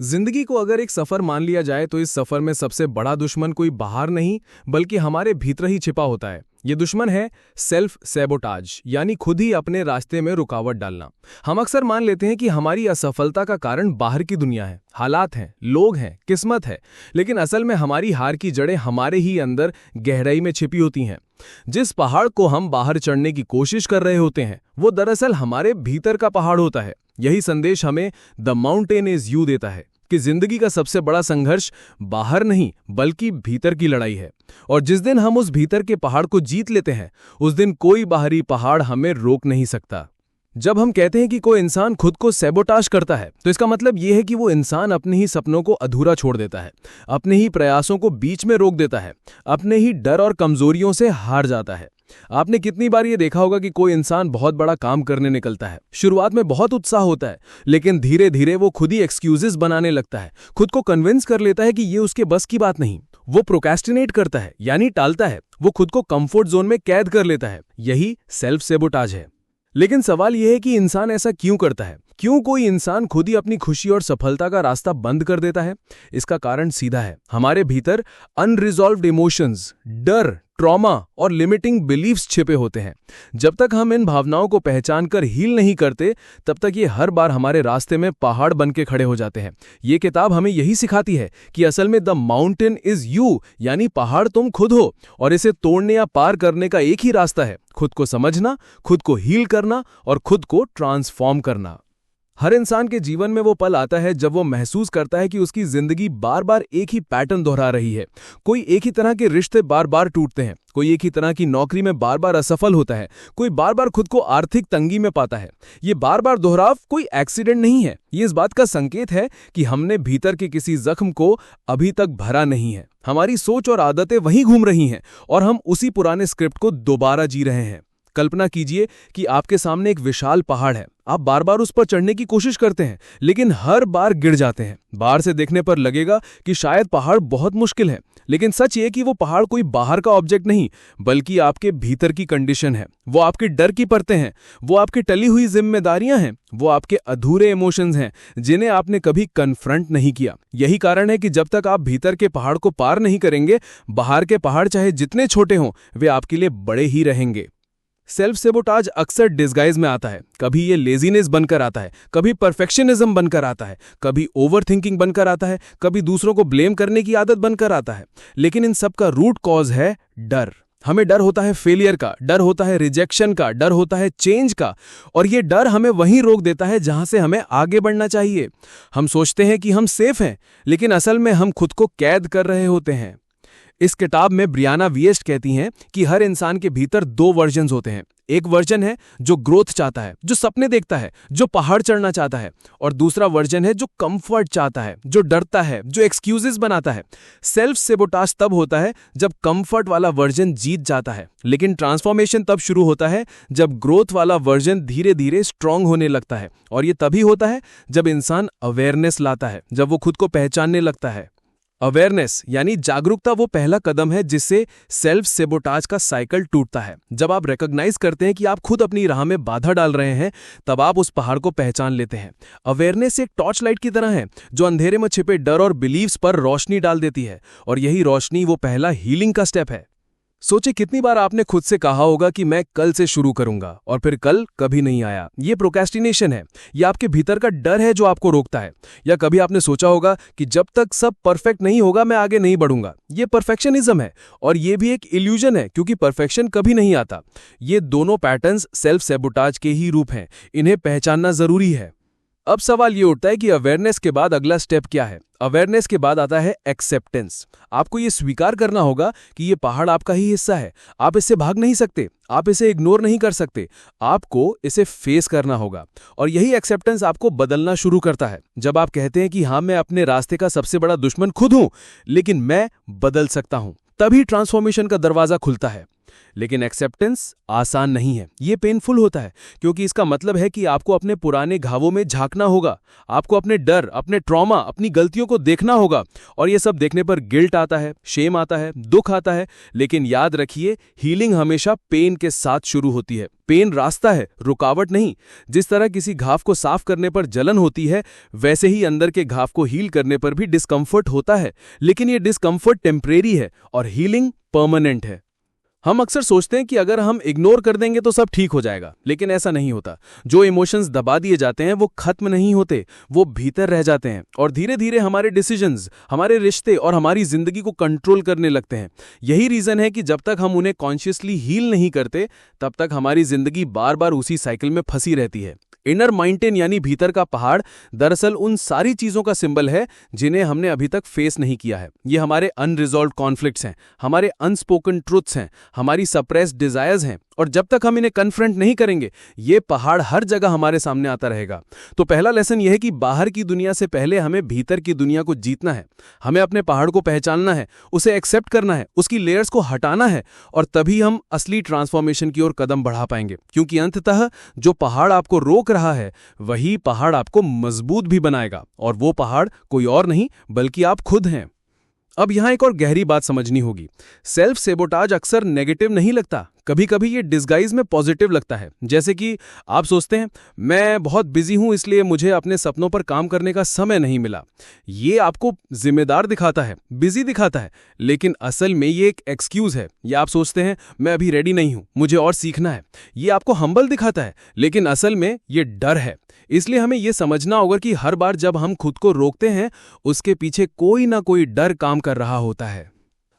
जिंदगी को अगर एक सफर मान लिया जाए तो इस सफर में सबसे बड़ा दुश्मन कोई बाहर नहीं बल्कि हमारे भीतर ही छिपा होता है। ये दुश्मन है सेल्फ सैबोटाज, यानी खुद ही अपने रास्ते में रुकावट डालना। हम अक्सर मान लेते हैं कि हमारी असफलता का कारण बाहर की दुनिया है, हालात हैं, लोग हैं, किस्मत है, लेकिन असल में हमारी हार की जड़ें हमारे ही अंदर गहराई में छिपी होती हैं। जिस पहाड़ को हम बाहर चढ़ने की कोशिश कर रहे होते हैं वो दरअसल हमारे भीतर का पहाड़ होता है। यही संदेश हमें द माउंटेन इज यू देता है कि जिंदगी का सबसे बड़ा संघर्ष बाहर नहीं बल्कि भीतर की लड़ाई है, और जिस दिन हम उस भीतर के पहाड़ को जीत लेते हैं उस दिन कोई बाहरी पहाड़ हमें रोक नहीं सकता। जब हम कहते हैं कि कोई इंसान खुद को सैबोटाज करता है तो इसका मतलब यह है कि वो इंसान अपने ही सपनों को अधूरा छोड़ देता है, अपने ही प्रयासों को बीच में रोक देता है, अपने ही डर और कमजोरियों से हार जाता है। आपने कितनी बार ये देखा होगा कि कोई इंसान बहुत बड़ा काम करने निकलता है, शुरुआत में बहुत उत्साह होता है, लेकिन धीरे धीरे वो खुद ही एक्सक्यूजेस बनाने लगता है, खुद को कन्विंस कर लेता है कि ये उसके बस की बात नहीं। वो प्रोक्रेस्टिनेट करता है, यानी टालता है, वो खुद को कंफर्ट जोन में कैद कर लेता है। यही सेल्फ सैबोटाज है। लेकिन सवाल यह है कि इंसान ऐसा क्यों करता है? क्यों कोई इंसान खुद ही अपनी खुशी और सफलता का रास्ता बंद कर देता है? इसका कारण सीधा है, हमारे भीतर अनरिजॉल्व्ड इमोशंस, डर, ट्रॉमा और लिमिटिंग बिलीफ्स छिपे होते हैं। जब तक हम इन भावनाओं को पहचान कर हील नहीं करते तब तक ये हर बार हमारे रास्ते में पहाड़ बन के खड़े हो जाते हैं। ये किताब हमें यही सिखाती है कि असल में द माउंटेन इज यू, यानी पहाड़ तुम खुद हो, और इसे तोड़ने या पार करने का एक ही रास्ता है, खुद को समझना, खुद को हील करना और खुद को ट्रांसफॉर्म करना। हर इंसान के जीवन में वो पल आता है जब वो महसूस करता है कि उसकी जिंदगी बार बार एक ही पैटर्न दोहरा रही है। कोई एक ही तरह के रिश्ते बार बार टूटते हैं, कोई एक ही तरह की नौकरी में बार बार असफल होता है, कोई बार बार खुद को आर्थिक तंगी में पाता है। ये बार बार दोहराव कोई एक्सीडेंट नहीं है, ये इस बात का संकेत है कि हमने भीतर के किसी जख्म को अभी तक भरा नहीं है। हमारी सोच और आदतें वहीं घूम रही हैं और हम उसी पुराने स्क्रिप्ट को दोबारा जी रहे हैं। कल्पना कीजिए कि आपके सामने एक विशाल पहाड़ है, आप बार बार उस पर चढ़ने की कोशिश करते हैं लेकिन हर बार गिर जाते हैं। बाहर से देखने पर लगेगा कि शायद पहाड़ बहुत मुश्किल है, लेकिन सच ये कि वो पहाड़ कोई बाहर का ऑब्जेक्ट नहीं बल्कि आपके भीतर की कंडीशन है। वो आपके डर की परतें हैं, वो आपकी टली हुई जिम्मेदारियां हैं, वो आपके अधूरे इमोशंस हैं जिन्हें आपने कभी कन्फ्रंट नहीं किया। यही कारण है कि जब तक आप भीतर के पहाड़ को पार नहीं करेंगे, बाहर के पहाड़ चाहे जितने छोटे हों वे आपके लिए बड़े ही रहेंगे। सेल्फ सैबोटाज अक्सर डिस्गाइज में आता है। कभी ये लेजीनेस बनकर आता है, कभी परफेक्शनिज्म बनकर आता है, कभी ओवरथिंकिंग बनकर आता है, कभी दूसरों को ब्लेम करने की आदत बनकर आता है। लेकिन इन सब का रूट कॉज है डर। हमें डर होता है फेलियर का, डर होता है रिजेक्शन का, डर होता है चेंज का, और ये डर हमें वहीं रोक देता है जहां से हमें आगे बढ़ना चाहिए। हम सोचते हैं कि हम सेफ हैं, लेकिन असल में हम खुद को कैद कर रहे होते हैं। इस किताब में ब्रियाना विएस्ट कहती हैं कि हर इंसान के भीतर दो वर्जन्स होते हैं। एक वर्जन है जो ग्रोथ चाहता है, जो सपने देखता है, जो पहाड़ चढ़ना चाहता है, और दूसरा वर्जन है जो कंफर्ट चाहता है, जो डरता है, जो एक्सक्यूजेस बनाता है। सेल्फ सैबोटाज तब होता है जब कंफर्ट वाला वर्जन जीत जाता है, लेकिन ट्रांसफॉर्मेशन तब शुरू होता है जब ग्रोथ वाला वर्जन धीरे धीरे स्ट्रांग होने लगता है। और ये तभी होता है जब इंसान अवेयरनेस लाता है, जब वो खुद को पहचानने लगता है। अवेयरनेस यानी जागरूकता वो पहला कदम है जिससे सेल्फ सैबोटाज का साइकिल टूटता है। जब आप रिकॉग्नाइज करते हैं कि आप खुद अपनी राह में बाधा डाल रहे हैं, तब आप उस पहाड़ को पहचान लेते हैं। अवेयरनेस एक टॉर्च लाइट की तरह है जो अंधेरे में छिपे डर और बिलीव्स पर रोशनी डाल देती है, और यही रोशनी वो पहला हीलिंग का स्टेप है। सोचे कितनी बार आपने खुद से कहा होगा कि मैं कल से शुरू करूंगा, और फिर कल कभी नहीं आया। ये प्रोक्रेस्टिनेशन है, ये आपके भीतर का डर है जो आपको रोकता है। या कभी आपने सोचा होगा कि जब तक सब परफेक्ट नहीं होगा मैं आगे नहीं बढ़ूंगा। ये परफेक्शनिज्म है, और ये भी एक इल्यूजन है क्योंकि परफेक्शन कभी नहीं आता। ये दोनों पैटर्न्स सेल्फ सैबोटाज के ही रूप हैं, इन्हें पहचानना जरूरी है। अब सवाल ये उठता है कि अवेयरनेस के बाद अगला स्टेप क्या है? अवेयरनेस के बाद आता है एक्सेप्टेंस। आपको ये स्वीकार करना होगा कि ये पहाड़ आपका ही हिस्सा है। आप इससे भाग नहीं सकते, आप इसे इग्नोर नहीं कर सकते, आपको इसे फेस करना होगा। और यही एक्सेप्टेंस आपको बदलना शुरू करता है। जब आप कहते हैं कि हाँ, मैं अपने रास्ते का सबसे बड़ा दुश्मन खुद हूं, लेकिन मैं बदल सकता हूं, तभी ट्रांसफॉर्मेशन का दरवाजा खुलता है। लेकिन एक्सेप्टेंस आसान नहीं है, ये पेनफुल होता है, क्योंकि इसका मतलब है कि आपको अपने पुराने घावों में झांकना होगा, आपको अपने डर, अपने ट्रॉमा, अपनी गलतियों को देखना होगा। और ये सब देखने पर गिल्ट आता है, शेम आता है, दुख आता है। लेकिन याद रखिए, हीलिंग हमेशा पेन के साथ शुरू होती है। पेन रास्ता है, रुकावट नहीं। जिस तरह किसी घाव को साफ करने पर जलन होती है, वैसे ही अंदर के घाव को हील करने पर भी डिस्कम्फर्ट होता है। लेकिन ये डिस्कम्फर्ट टेम्परेरी है और हीलिंग परमानेंट है। हम अक्सर सोचते हैं कि अगर हम इग्नोर कर देंगे तो सब ठीक हो जाएगा, लेकिन ऐसा नहीं होता। जो इमोशंस दबा दिए जाते हैं वो खत्म नहीं होते, वो भीतर रह जाते हैं और धीरे धीरे हमारे डिसीजंस, हमारे रिश्ते और हमारी जिंदगी को कंट्रोल करने लगते हैं। यही रीजन है कि जब तक हम उन्हें कॉन्शियसली हील नहीं करते, तब तक हमारी जिंदगी बार बार उसी साइकिल में फंसी रहती है। इनर माउंटेन यानी भीतर का पहाड़ दरअसल उन सारी चीजों का सिंबल है जिन्हें हमने अभी तक फेस नहीं किया है। ये हमारे अनरिजॉल्व्ड कॉन्फ्लिक्ट्स हैं, हमारे अनस्पोकन ट्रुथ्स हैं, हमारी सप्रेस्ड डिजायर्स हैं। और जब तक हम इन्हें कन्फ्रंट नहीं करेंगे, ये पहाड़ हर जगह हमारे सामने आता रहेगा। तो पहला लेसन यह है कि बाहर की दुनिया से पहले हमें भीतर की दुनिया को जीतना है। हमें अपने पहाड़ को पहचानना है, उसे एक्सेप्ट करना है, उसकी लेयर्स को हटाना है, और तभी हम असली ट्रांसफॉर्मेशन की ओर कदम बढ़ा पाएंगे। क्योंकि अंततः जो पहाड़ आपको रोक रहा है, वही पहाड़ आपको मजबूत भी बनाएगा। और वो पहाड़ कोई और नहीं बल्कि आप खुद हैं। अब यहां एक और गहरी बात समझनी होगी। सेल्फ सेबोटाज अक्सर नेगेटिव नहीं लगता, कभी कभी ये डिस्गाइज में पॉजिटिव लगता है। जैसे कि आप सोचते हैं, मैं बहुत बिजी हूं इसलिए मुझे अपने सपनों पर काम करने का समय नहीं मिला। ये आपको जिम्मेदार दिखाता है, बिजी दिखाता है, लेकिन असल में ये एक एक्सक्यूज है। या आप सोचते हैं, मैं अभी रेडी नहीं हूं, मुझे और सीखना है। ये आपको हम्बल दिखाता है, लेकिन असल में ये डर है। इसलिए हमें यह समझना होगा कि हर बार जब हम खुद को रोकते हैं, उसके पीछे कोई ना कोई डर काम कर रहा होता है।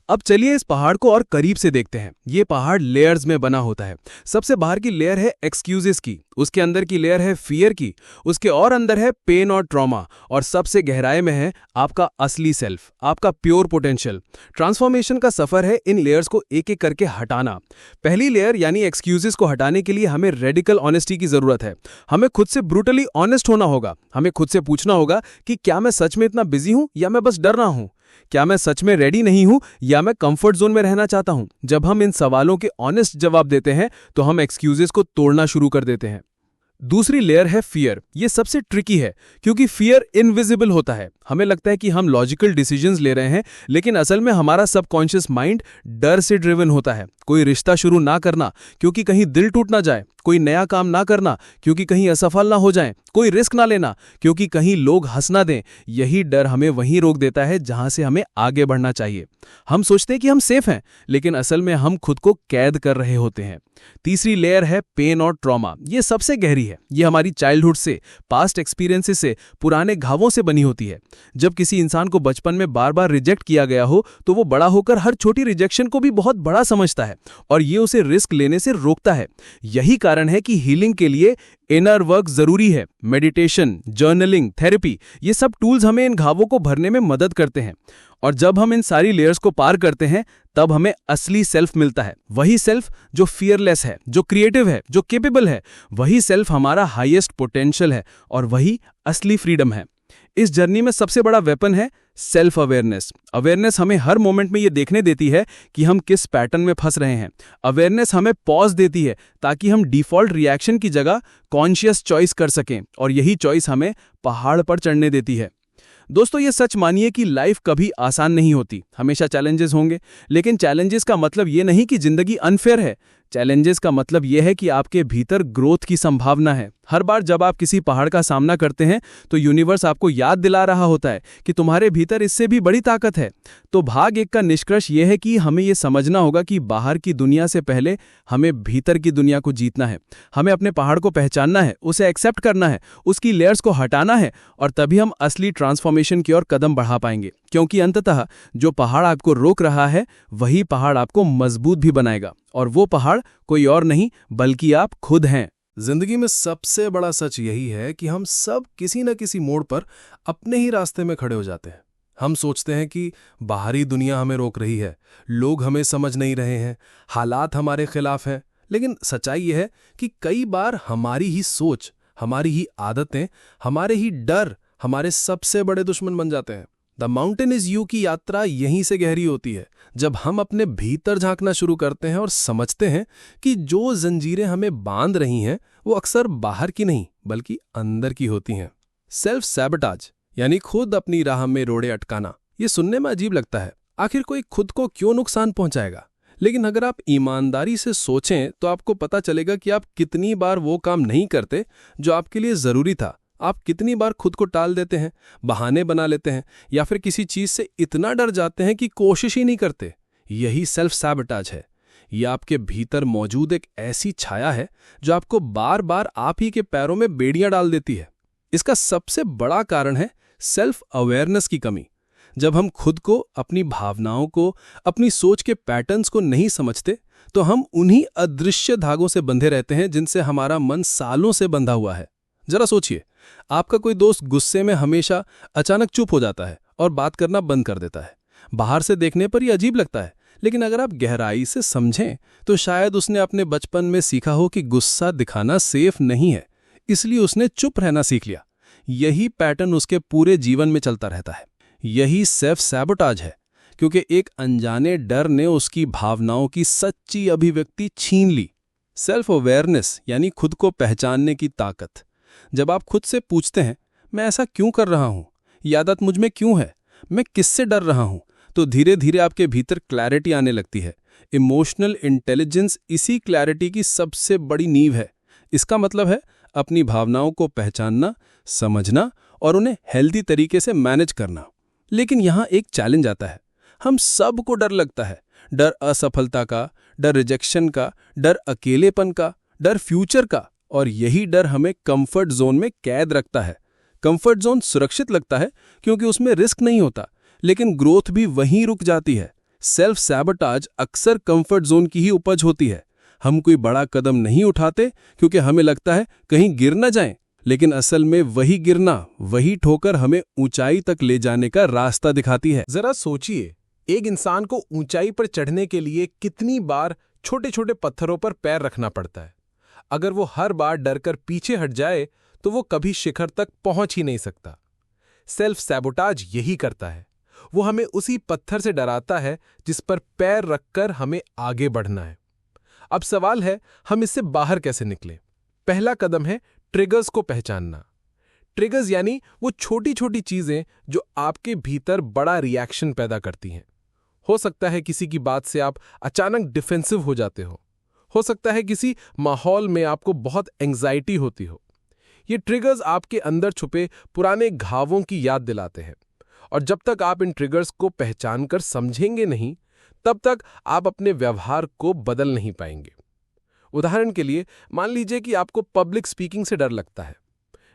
अब चलिए इस पहाड़ को और करीब से देखते हैं। ये पहाड़ लेयर्स में बना होता है। सबसे बाहर की लेयर है एक्सक्यूजेस की, उसके अंदर की लेयर है फियर की, उसके और अंदर है पेन और ट्रॉमा, और सबसे गहराई में है आपका असली सेल्फ, आपका प्योर पोटेंशियल। ट्रांसफॉर्मेशन का सफर है इन लेयर्स को एक एक करके हटाना। पहली लेयर यानी एक्सक्यूजेस को हटाने के लिए हमें रेडिकल ऑनेस्टी की जरूरत है। हमें खुद से ब्रूटली ऑनेस्ट होना होगा। हमें खुद से पूछना होगा कि क्या मैं सच में इतना बिजी हूं या मैं बस डर रहा हूं? क्या मैं सच में रेडी नहीं हूं या मैं कंफर्ट जोन में रहना चाहता हूं? जब हम इन सवालों के ऑनेस्ट जवाब देते हैं, तो हम एक्सक्यूजेस को तोड़ना शुरू कर देते हैं। दूसरी लेयर है फियर। ये सबसे ट्रिकी है, क्योंकि फियर इनविजिबल होता है। हमें लगता है कि हम लॉजिकल डिसीजंस ले रहे हैं, लेकिन असल में हमारा सबकॉन्शियस माइंड डर से ड्रिवन होता है। कोई रिश्ता शुरू ना करना, क्योंकि कहीं दिल टूट ना जाए। कोई नया काम ना करना, क्योंकि कहीं असफल ना हो जाएं। कोई रिस्क ना लेना, क्योंकि कहीं लोग हंस ना दें। यही डर हमें वहीं रोक देता है जहां से हमें आगे बढ़ना चाहिए। हम सोचते हैं कि हम सेफ हैं, लेकिन असल में हम खुद को कैद कर रहे होते हैं। तीसरी लेयर है पेन और ट्रॉमा। ये सबसे गहरी है। ये हमारी चाइल्डहुड से, पास्ट एक्सपीरियंसेस से, पुराने घावों से बनी होती है। जब किसी इंसान को बचपन में बार बार रिजेक्ट किया गया हो, तो वो बड़ा होकर हर छोटी रिजेक्शन को भी बहुत बड़ा समझता है, और ये उसे रिस्क लेने से रोकता है। यही कारण है कि हीलिंग के लिए इनर वर्क जरूरी है। मेडिटेशन, जर्नलिंग, थेरेपी, ये सब टूल्स हमें इन घावों को भरने में मदद करते हैं। और जब हम इन सारी लेयर्स को पार करते हैं, तब हमें असली सेल्फ मिलता है। वही सेल्फ जो फियरलेस है, जो क्रिएटिव है, जो कैपेबल है। वही सेल्फ हमारा हाईएस्ट पोटेंशियल है, और वही असली फ्रीडम है। इस जर्नी में सबसे बड़ा वेपन है सेल्फ अवेयरनेस। अवेयरनेस हमें हर मोमेंट में ये देखने देती है कि हम किस पैटर्न में फंस रहे हैं। अवेयरनेस हमें पॉज देती है, ताकि हम डिफॉल्ट रिएक्शन की जगह कॉन्शियस चॉइस कर सकें, और यही चॉइस हमें पहाड़ पर चढ़ने देती है। दोस्तों, ये सच मानिए कि लाइफ कभी आसान नहीं होती। हमेशा चैलेंजेस होंगे, लेकिन चैलेंजेस का मतलब ये नहीं कि जिंदगी अनफेयर है। चैलेंजेस का मतलब यह है कि आपके भीतर ग्रोथ की संभावना है। हर बार जब आप किसी पहाड़ का सामना करते हैं, तो यूनिवर्स आपको याद दिला रहा होता है कि तुम्हारे भीतर इससे भी बड़ी ताकत है। तो भाग एक का निष्कर्ष यह है कि हमें यह समझना होगा कि बाहर की दुनिया से पहले हमें भीतर की दुनिया को जीतना है। हमें अपने पहाड़ को पहचानना है, उसे एक्सेप्ट करना है, उसकी लेयर्स को हटाना है, और तभी हम असली ट्रांसफॉर्मेशन की ओर कदम बढ़ा पाएंगे। क्योंकि अंततः जो पहाड़ आपको रोक रहा है, वही पहाड़ आपको मजबूत भी बनाएगा, और वो पहाड़ कोई और नहीं बल्कि आप खुद हैं। जिंदगी में सबसे बड़ा सच यही है कि हम सब किसी न किसी मोड़ पर अपने ही रास्ते में खड़े हो जाते हैं। हम सोचते हैं कि बाहरी दुनिया हमें रोक रही है, लोग हमें समझ नहीं रहे हैं, हालात हमारे खिलाफ हैं। लेकिन सच्चाई यह है कि कई बार हमारी ही सोच, हमारी ही आदतें, हमारे ही डर हमारे सबसे बड़े दुश्मन बन जाते हैं। द माउंटेन इज यू की यात्रा यहीं से गहरी होती है, जब हम अपने भीतर झांकना शुरू करते हैं और समझते हैं कि जो जंजीरें हमें बांध रही हैं वो अक्सर बाहर की नहीं बल्कि अंदर की होती हैं। सेल्फ सैबोटाज यानी खुद अपनी राह में रोड़े अटकाना, ये सुनने में अजीब लगता है। आखिर कोई खुद को क्यों नुकसान पहुंचाएगा? लेकिन अगर आप ईमानदारी से सोचें तो आपको पता चलेगा कि आप कितनी बार वो काम नहीं करते जो आपके लिए ज़रूरी था। आप कितनी बार खुद को टाल देते हैं, बहाने बना लेते हैं, या फिर किसी चीज़ से इतना डर जाते हैं कि कोशिश ही नहीं करते। यही सेल्फ सैबोटाज है। यह आपके भीतर मौजूद एक ऐसी छाया है जो आपको बार बार आप ही के पैरों में बेड़ियां डाल देती है। इसका सबसे बड़ा कारण है सेल्फ अवेयरनेस की कमी। जब हम खुद को, अपनी भावनाओं को, अपनी सोच के पैटर्न्स को नहीं समझते तो हम उन्हीं अदृश्य धागों से बंधे रहते हैं जिनसे हमारा मन सालों से बंधा हुआ है। जरा सोचिए, आपका कोई दोस्त गुस्से में हमेशा अचानक चुप हो जाता है और बात करना बंद कर देता है। बाहर से देखने पर यह अजीब लगता है, लेकिन अगर आप गहराई से समझें तो शायद उसने अपने बचपन में सीखा हो कि गुस्सा दिखाना सेफ नहीं है, इसलिए उसने चुप रहना सीख लिया। यही पैटर्न उसके पूरे जीवन में चलता रहता है। यही सेल्फ सैबोटाज है, क्योंकि एक अनजाने डर ने उसकी भावनाओं की सच्ची अभिव्यक्ति छीन ली। सेल्फ अवेयरनेस यानी खुद को पहचानने की ताकत। जब आप खुद से पूछते हैं, मैं ऐसा क्यों कर रहा हूं, ये आदत मुझ में क्यों है, मैं किससे डर रहा हूं, तो धीरे धीरे आपके भीतर क्लैरिटी आने लगती है। इमोशनल इंटेलिजेंस इसी क्लैरिटी की सबसे बड़ी नींव है। इसका मतलब है अपनी भावनाओं को पहचानना, समझना और उन्हें हेल्दी तरीके से मैनेज करना। लेकिन यहाँ एक चैलेंज आता है। हम सबको डर लगता है। डर असफलता का, डर रिजेक्शन का, डर अकेलेपन का, डर फ्यूचर का, और यही डर हमें कंफर्ट जोन में कैद रखता है। कंफर्ट जोन सुरक्षित लगता है क्योंकि उसमें रिस्क नहीं होता, लेकिन ग्रोथ भी वहीं रुक जाती है। सेल्फ सैबोटाज अक्सर कंफर्ट जोन की ही उपज होती है। हम कोई बड़ा कदम नहीं उठाते क्योंकि हमें लगता है कहीं गिर न जाएं, लेकिन असल में वही गिरना, वही ठोकर हमें ऊंचाई तक ले जाने का रास्ता दिखाती है। जरा सोचिए, एक इंसान को ऊंचाई पर चढ़ने के लिए कितनी बार छोटे छोटे पत्थरों पर पैर रखना पड़ता है। अगर वो हर बार डरकर पीछे हट जाए तो वो कभी शिखर तक पहुंच ही नहीं सकता। सेल्फ सैबोटाज यही करता है। वो हमें उसी पत्थर से डराता है जिस पर पैर रखकर हमें आगे बढ़ना है। अब सवाल है, हम इससे बाहर कैसे निकलें? पहला कदम है ट्रिगर्स को पहचानना। ट्रिगर्स यानी वो छोटी छोटी चीजें जो आपके भीतर बड़ा रिएक्शन पैदा करती हैं। हो सकता है किसी की बात से आप अचानक डिफेंसिव हो जाते हो सकता है किसी माहौल में आपको बहुत एंग्जाइटी होती हो। ये ट्रिगर्स आपके अंदर छुपे पुराने घावों की याद दिलाते हैं, और जब तक आप इन ट्रिगर्स को पहचान कर समझेंगे नहीं, तब तक आप अपने व्यवहार को बदल नहीं पाएंगे। उदाहरण के लिए, मान लीजिए कि आपको पब्लिक स्पीकिंग से डर लगता है।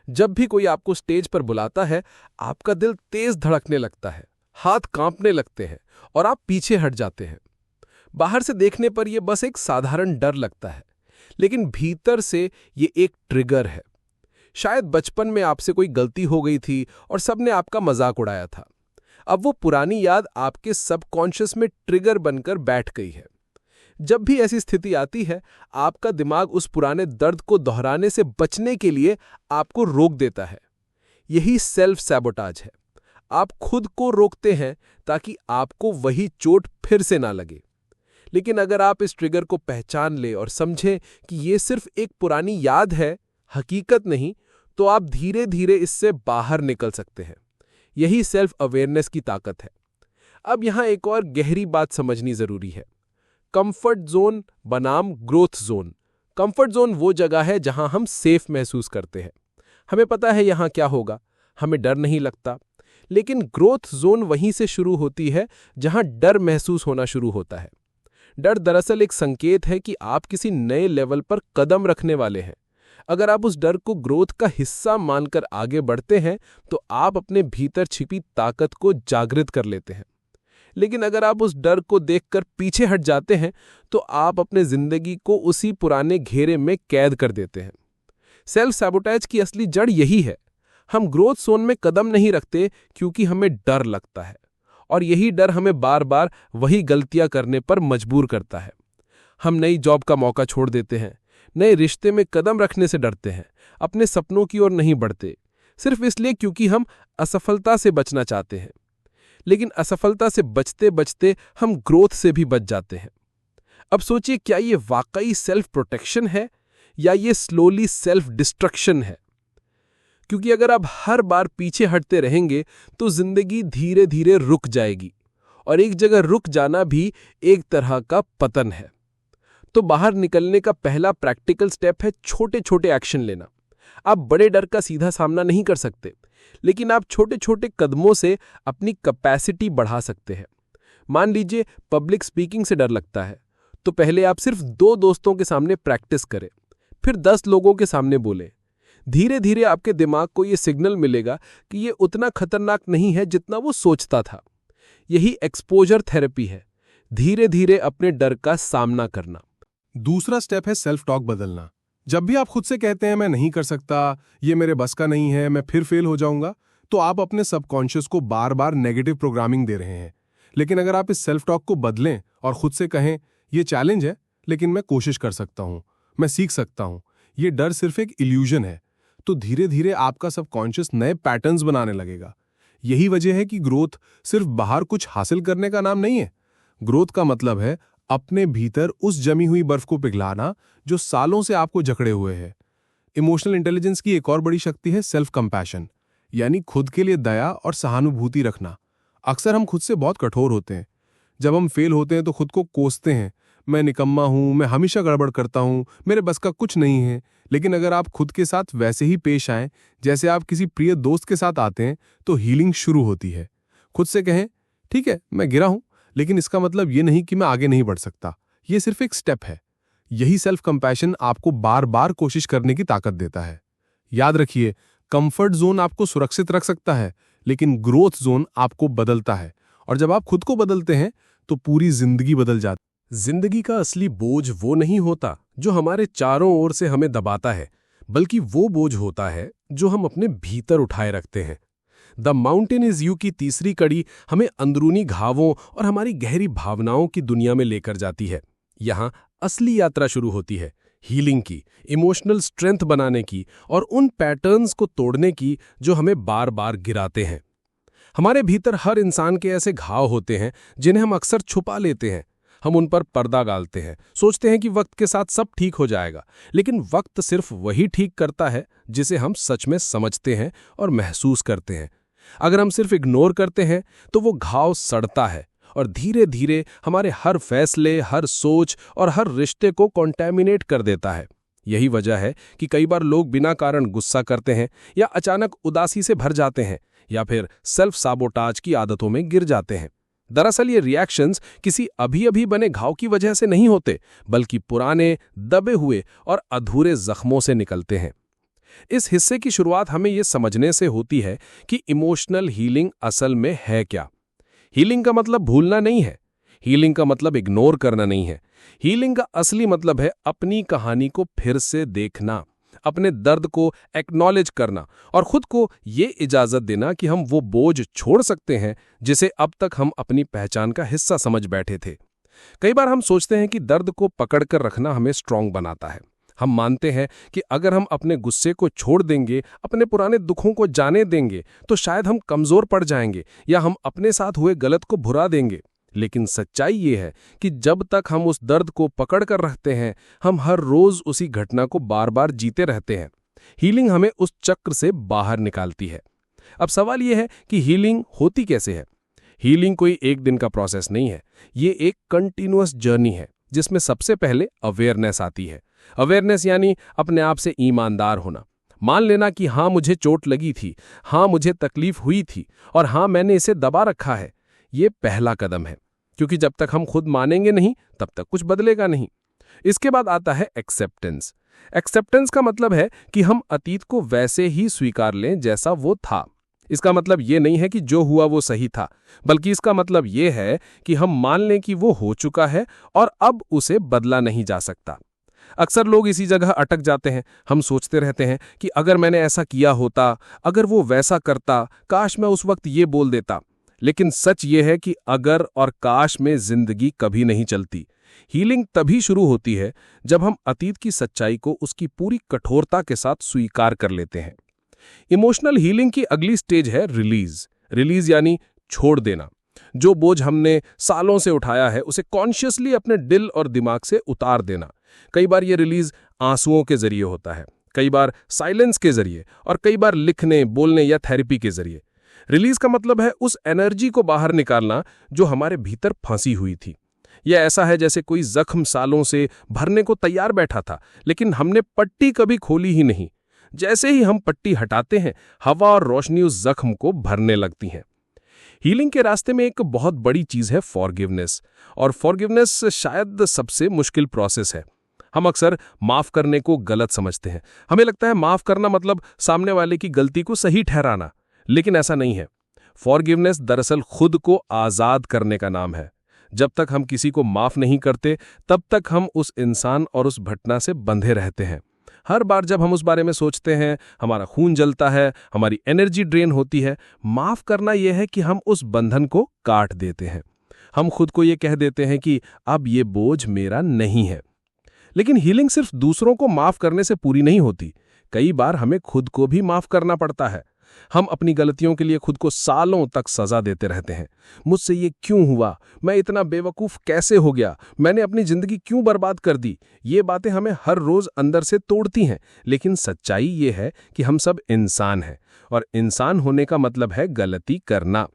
जब भी कोई आपको स्टेज पर बुलाता है, आपका दिल तेज धड़कने लगता है, हाथ कांपने लगते हैं और आप पीछे हट जाते हैं। बाहर से देखने पर यह बस एक साधारण डर लगता है, लेकिन भीतर से ये एक ट्रिगर है। शायद बचपन में आपसे कोई गलती हो गई थी और सबने आपका मजाक उड़ाया था। अब वो पुरानी याद आपके सबकॉन्शियस में ट्रिगर बनकर बैठ गई है। जब भी ऐसी स्थिति आती है, आपका दिमाग उस पुराने दर्द को दोहराने से बचने के लिए आपको रोक देता है। यही सेल्फ सैबोटाज है। आप खुद को रोकते हैं ताकि आपको वही चोट फिर से ना लगे। लेकिन अगर आप इस ट्रिगर को पहचान ले और समझें कि ये सिर्फ एक पुरानी याद है, हकीकत नहीं, तो आप धीरे धीरे इससे बाहर निकल सकते हैं। यही सेल्फ अवेयरनेस की ताकत है। अब यहां एक और गहरी बात समझनी जरूरी है। कंफर्ट जोन बनाम ग्रोथ जोन। कंफर्ट जोन वो जगह है जहां हम सेफ महसूस करते हैं। हमें पता है यहां क्या होगा, हमें डर नहीं लगता। लेकिन ग्रोथ जोन वहीं से शुरू होती है जहां डर महसूस होना शुरू होता है। डर दरअसल एक संकेत है कि आप किसी नए लेवल पर कदम रखने वाले हैं। अगर आप उस डर को ग्रोथ का हिस्सा मानकर आगे बढ़ते हैं, तो आप अपने भीतर छिपी ताकत को जागृत कर लेते हैं। लेकिन अगर आप उस डर को देखकर पीछे हट जाते हैं, तो आप अपने जिंदगी को उसी पुराने घेरे में कैद कर देते हैं। सेल्फ सैबोटाज की असली जड़ यही है। हम ग्रोथ जोन में कदम नहीं रखते क्योंकि हमें डर लगता है, और यही डर हमें बार बार वही गलतियां करने पर मजबूर करता है। हम नई जॉब का मौका छोड़ देते हैं, नए रिश्ते में कदम रखने से डरते हैं, अपने सपनों की ओर नहीं बढ़ते, सिर्फ इसलिए क्योंकि हम असफलता से बचना चाहते हैं। लेकिन असफलता से बचते बचते हम ग्रोथ से भी बच जाते हैं। अब सोचिए, क्या ये वाकई सेल्फ प्रोटेक्शन है या ये स्लोली सेल्फ डिस्ट्रक्शन है? क्योंकि अगर आप हर बार पीछे हटते रहेंगे तो जिंदगी धीरे धीरे रुक जाएगी, और एक जगह रुक जाना भी एक तरह का पतन है। तो बाहर निकलने का पहला प्रैक्टिकल स्टेप है छोटे छोटे एक्शन लेना। आप बड़े डर का सीधा सामना नहीं कर सकते, लेकिन आप छोटे छोटे कदमों से अपनी कैपेसिटी बढ़ा सकते हैं। मान लीजिए पब्लिक स्पीकिंग से डर लगता है, तो पहले आप सिर्फ 2 दोस्तों के सामने प्रैक्टिस करें, फिर 10 लोगों के सामने बोलें। धीरे धीरे आपके दिमाग को ये सिग्नल मिलेगा कि ये उतना खतरनाक नहीं है जितना वो सोचता था। यही एक्सपोजर थेरेपी है, धीरे धीरे अपने डर का सामना करना। दूसरा स्टेप है सेल्फ टॉक बदलना। जब भी आप खुद से कहते हैं मैं नहीं कर सकता, ये मेरे बस का नहीं है, मैं फिर फेल हो जाऊंगा, तो आप अपने सबकॉन्शियस को बार बार नेगेटिव प्रोग्रामिंग दे रहे हैं। लेकिन अगर आप इस सेल्फ टॉक को बदलें और खुद से कहें ये चैलेंज है, लेकिन मैं कोशिश कर सकता हूं, मैं सीख सकता हूं, ये डर सिर्फ एक इल्यूजन है, तो धीरे धीरे आपका सबकॉन्शियस नए पैटर्न्स बनाने लगेगा। यही वजह है कि ग्रोथ सिर्फ बाहर कुछ हासिल करने का नाम नहीं है। ग्रोथ का मतलब है अपने भीतर उस जमी हुई बर्फ को पिघलाना जो सालों से आपको जकड़े हुए है। इमोशनल इंटेलिजेंस की एक और बड़ी शक्ति है सेल्फ कंपैशन, यानी खुद के लिए दया और सहानुभूति रखना। अक्सर हम खुद से बहुत कठोर होते हैं। जब हम फेल होते हैं तो खुद को कोसते हैं, मैं निकम्मा हूं, मैं हमेशा गड़बड़ करता हूं, मेरे बस का कुछ नहीं है। लेकिन अगर आप खुद के साथ वैसे ही पेश आएं जैसे आप किसी प्रिय दोस्त के साथ आते हैं, तो हीलिंग शुरू होती है। खुद से कहें, ठीक है मैं गिरा हूं, लेकिन इसका मतलब ये नहीं कि मैं आगे नहीं बढ़ सकता, ये सिर्फ एक स्टेप है। यही सेल्फ कंपैशन आपको बार बार कोशिश करने की ताकत देता है। याद रखिए, कंफर्ट जोन आपको सुरक्षित रख सकता है, लेकिन ग्रोथ जोन आपको बदलता है। और जब आप खुद को बदलते हैं तो पूरी जिंदगी बदल जाती है। जिंदगी का असली बोझ वो नहीं होता जो हमारे चारों ओर से हमें दबाता है, बल्कि वो बोझ होता है जो हम अपने भीतर उठाए रखते हैं। द माउंटेन इज यू की तीसरी कड़ी हमें अंदरूनी घावों और हमारी गहरी भावनाओं की दुनिया में लेकर जाती है। यहाँ असली यात्रा शुरू होती है, हीलिंग की, इमोशनल स्ट्रेंथ बनाने की और उन पैटर्न्स को तोड़ने की जो हमें बार बार गिराते हैं। हमारे भीतर हर इंसान के ऐसे घाव होते हैं जिन्हें हम अक्सर छुपा लेते हैं। हम उन पर पर्दा डालते हैं, सोचते हैं कि वक्त के साथ सब ठीक हो जाएगा, लेकिन वक्त सिर्फ वही ठीक करता है जिसे हम सच में समझते हैं और महसूस करते हैं। अगर हम सिर्फ इग्नोर करते हैं तो वो घाव सड़ता है और धीरे धीरे हमारे हर फैसले, हर सोच और हर रिश्ते को कॉन्टैमिनेट कर देता है। यही वजह है कि कई बार लोग बिना कारण गुस्सा करते हैं या अचानक उदासी से भर जाते हैं या फिर सेल्फ साबोटाज की आदतों में गिर जाते हैं। दरअसल ये रिएक्शंस किसी अभी-अभी बने घाव की वजह से नहीं होते, बल्कि पुराने, दबे हुए और अधूरे जख्मों से निकलते हैं। इस हिस्से की शुरुआत हमें ये समझने से होती है कि इमोशनल हीलिंग असल में है क्या। हीलिंग का मतलब भूलना नहीं है, हीलिंग का मतलब इग्नोर करना नहीं है। हीलिंग का असली मतलब है अपनी कहानी को फिर से देखना, अपने दर्द को एक्नॉलेज करना और खुद को ये इजाजत देना कि हम वो बोझ छोड़ सकते हैं जिसे अब तक हम अपनी पहचान का हिस्सा समझ बैठे थे। कई बार हम सोचते हैं कि दर्द को पकड़कर रखना हमें स्ट्रांग बनाता है। हम मानते हैं कि अगर हम अपने गुस्से को छोड़ देंगे, अपने पुराने दुखों को जाने देंगे, तो शायद हम कमजोर पड़ जाएंगे या हम अपने साथ हुए गलत को भुला देंगे। लेकिन सच्चाई ये है कि जब तक हम उस दर्द को पकड़ कर रखते हैं, हम हर रोज उसी घटना को बार बार जीते रहते हैं। हीलिंग हमें उस चक्र से बाहर निकालती है। अब सवाल यह है कि हीलिंग होती कैसे है? हीलिंग कोई एक दिन का प्रोसेस नहीं है, ये एक कंटिन्यूअस जर्नी है जिसमें सबसे पहले अवेयरनेस आती है। अवेयरनेस यानी अपने आप से ईमानदार होना, मान लेना कि हाँ मुझे चोट लगी थी, हाँ मुझे तकलीफ हुई थी और हाँ मैंने इसे दबा रखा है। ये पहला कदम है, क्योंकि जब तक हम खुद मानेंगे नहीं तब तक कुछ बदलेगा नहीं। इसके बाद आता है एक्सेप्टेंस। एक्सेप्टेंस का मतलब है कि हम अतीत को वैसे ही स्वीकार लें जैसा वो था। इसका मतलब ये नहीं है कि जो हुआ वो सही था, बल्कि इसका मतलब ये है कि हम मान लें कि वो हो चुका है और अब उसे बदला नहीं जा सकता। अक्सर लोग इसी जगह अटक जाते हैं। हम सोचते रहते हैं कि अगर मैंने ऐसा किया होता, अगर वो वैसा करता, काश मैं उस वक्त ये बोल देता। लेकिन सच ये है कि अगर और काश में जिंदगी कभी नहीं चलती। हीलिंग तभी शुरू होती है जब हम अतीत की सच्चाई को उसकी पूरी कठोरता के साथ स्वीकार कर लेते हैं। इमोशनल हीलिंग की अगली स्टेज है रिलीज। रिलीज यानी छोड़ देना। जो बोझ हमने सालों से उठाया है उसे कॉन्शियसली अपने दिल और दिमाग से उतार देना। कई बार ये रिलीज आंसुओं के जरिए होता है, कई बार साइलेंस के जरिए और कई बार लिखने, बोलने या थेरेपी के जरिए। रिलीज का मतलब है उस एनर्जी को बाहर निकालना जो हमारे भीतर फंसी हुई थी। यह ऐसा है जैसे कोई जख्म सालों से भरने को तैयार बैठा था, लेकिन हमने पट्टी कभी खोली ही नहीं। जैसे ही हम पट्टी हटाते हैं, हवा और रोशनी उस जख्म को भरने लगती हैं। हीलिंग के रास्ते में एक बहुत बड़ी चीज है फॉरगिवनेस, और फॉरगिवनेस शायद सबसे मुश्किल प्रोसेस है। हम अक्सर माफ करने को गलत समझते हैं। हमें लगता है माफ करना मतलब सामने वाले की गलती को सही ठहराना, लेकिन ऐसा नहीं है। फॉरगिवनेस दरअसल खुद को आजाद करने का नाम है। जब तक हम किसी को माफ नहीं करते, तब तक हम उस इंसान और उस घटना से बंधे रहते हैं। हर बार जब हम उस बारे में सोचते हैं, हमारा खून जलता है, हमारी एनर्जी ड्रेन होती है। माफ करना यह है कि हम उस बंधन को काट देते हैं। हम खुद को ये कह देते हैं कि अब ये बोझ मेरा नहीं है। लेकिन हीलिंग सिर्फ दूसरों को माफ करने से पूरी नहीं होती। कई बार हमें खुद को भी माफ करना पड़ता है। हम अपनी गलतियों के लिए खुद को सालों तक सजा देते रहते हैं। मुझसे ये क्यों हुआ? मैं इतना बेवकूफ कैसे हो गया? मैंने अपनी जिंदगी क्यों बर्बाद कर दी? ये बातें हमें हर रोज अंदर से तोड़ती हैं। लेकिन सच्चाई ये है कि हम सब इंसान हैं, और इंसान होने का मतलब है गलती करना।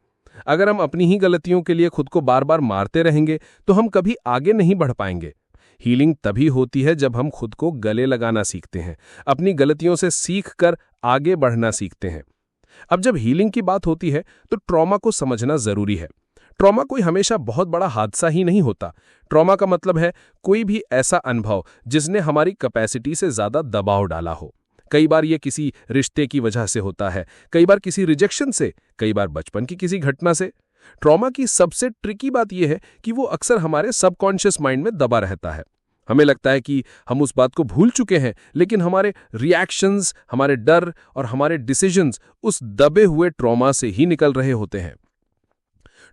अगर हम अपनी ही गलतियों के लिए खुद को बार बार मारते रहेंगे तो हम कभी आगे नहीं बढ़ पाएंगे। हीलिंग तभी होती है जब हम खुद को गले लगाना सीखते हैं, अपनी गलतियों से सीख कर आगे बढ़ना सीखते हैं। अब जब हीलिंग की बात होती है तो ट्रॉमा को समझना जरूरी है। ट्रॉमा कोई हमेशा बहुत बड़ा हादसा ही नहीं होता। ट्रॉमा का मतलब है कोई भी ऐसा अनुभव जिसने हमारी कैपेसिटी से ज्यादा दबाव डाला हो। कई बार ये किसी रिश्ते की वजह से होता है, कई बार किसी रिजेक्शन से, कई बार बचपन की किसी घटना से। ट्रॉमा की सबसे ट्रिकी बात यह है कि वो अक्सर हमारे सबकॉन्शियस माइंड में दबा रहता है। हमें लगता है कि हम उस बात को भूल चुके हैं, लेकिन हमारे रिएक्शंस, हमारे डर और हमारे डिसीजंस उस दबे हुए ट्रॉमा से ही निकल रहे होते हैं।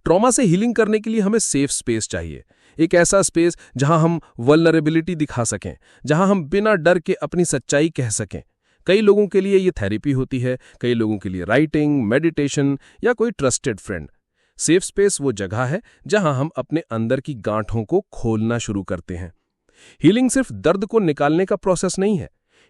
ट्रॉमा से हीलिंग करने के लिए हमें सेफ स्पेस चाहिए। एक ऐसा स्पेस जहां हम वल्नरेबिलिटी दिखा सकें, जहां हम बिना डर के अपनी सच्चाई कह सकें। कई लोगों के लिए ये थेरेपी होती है, कई लोगों के लिए राइटिंग, मेडिटेशन या कोई ट्रस्टेड फ्रेंड। सेफ स्पेस वो जगह है जहां हम अपने अंदर की गांठों को खोलना शुरू करते हैं। हीलिंग सिर्फ दर्द को निकालने का प्रोसेस नहीं है,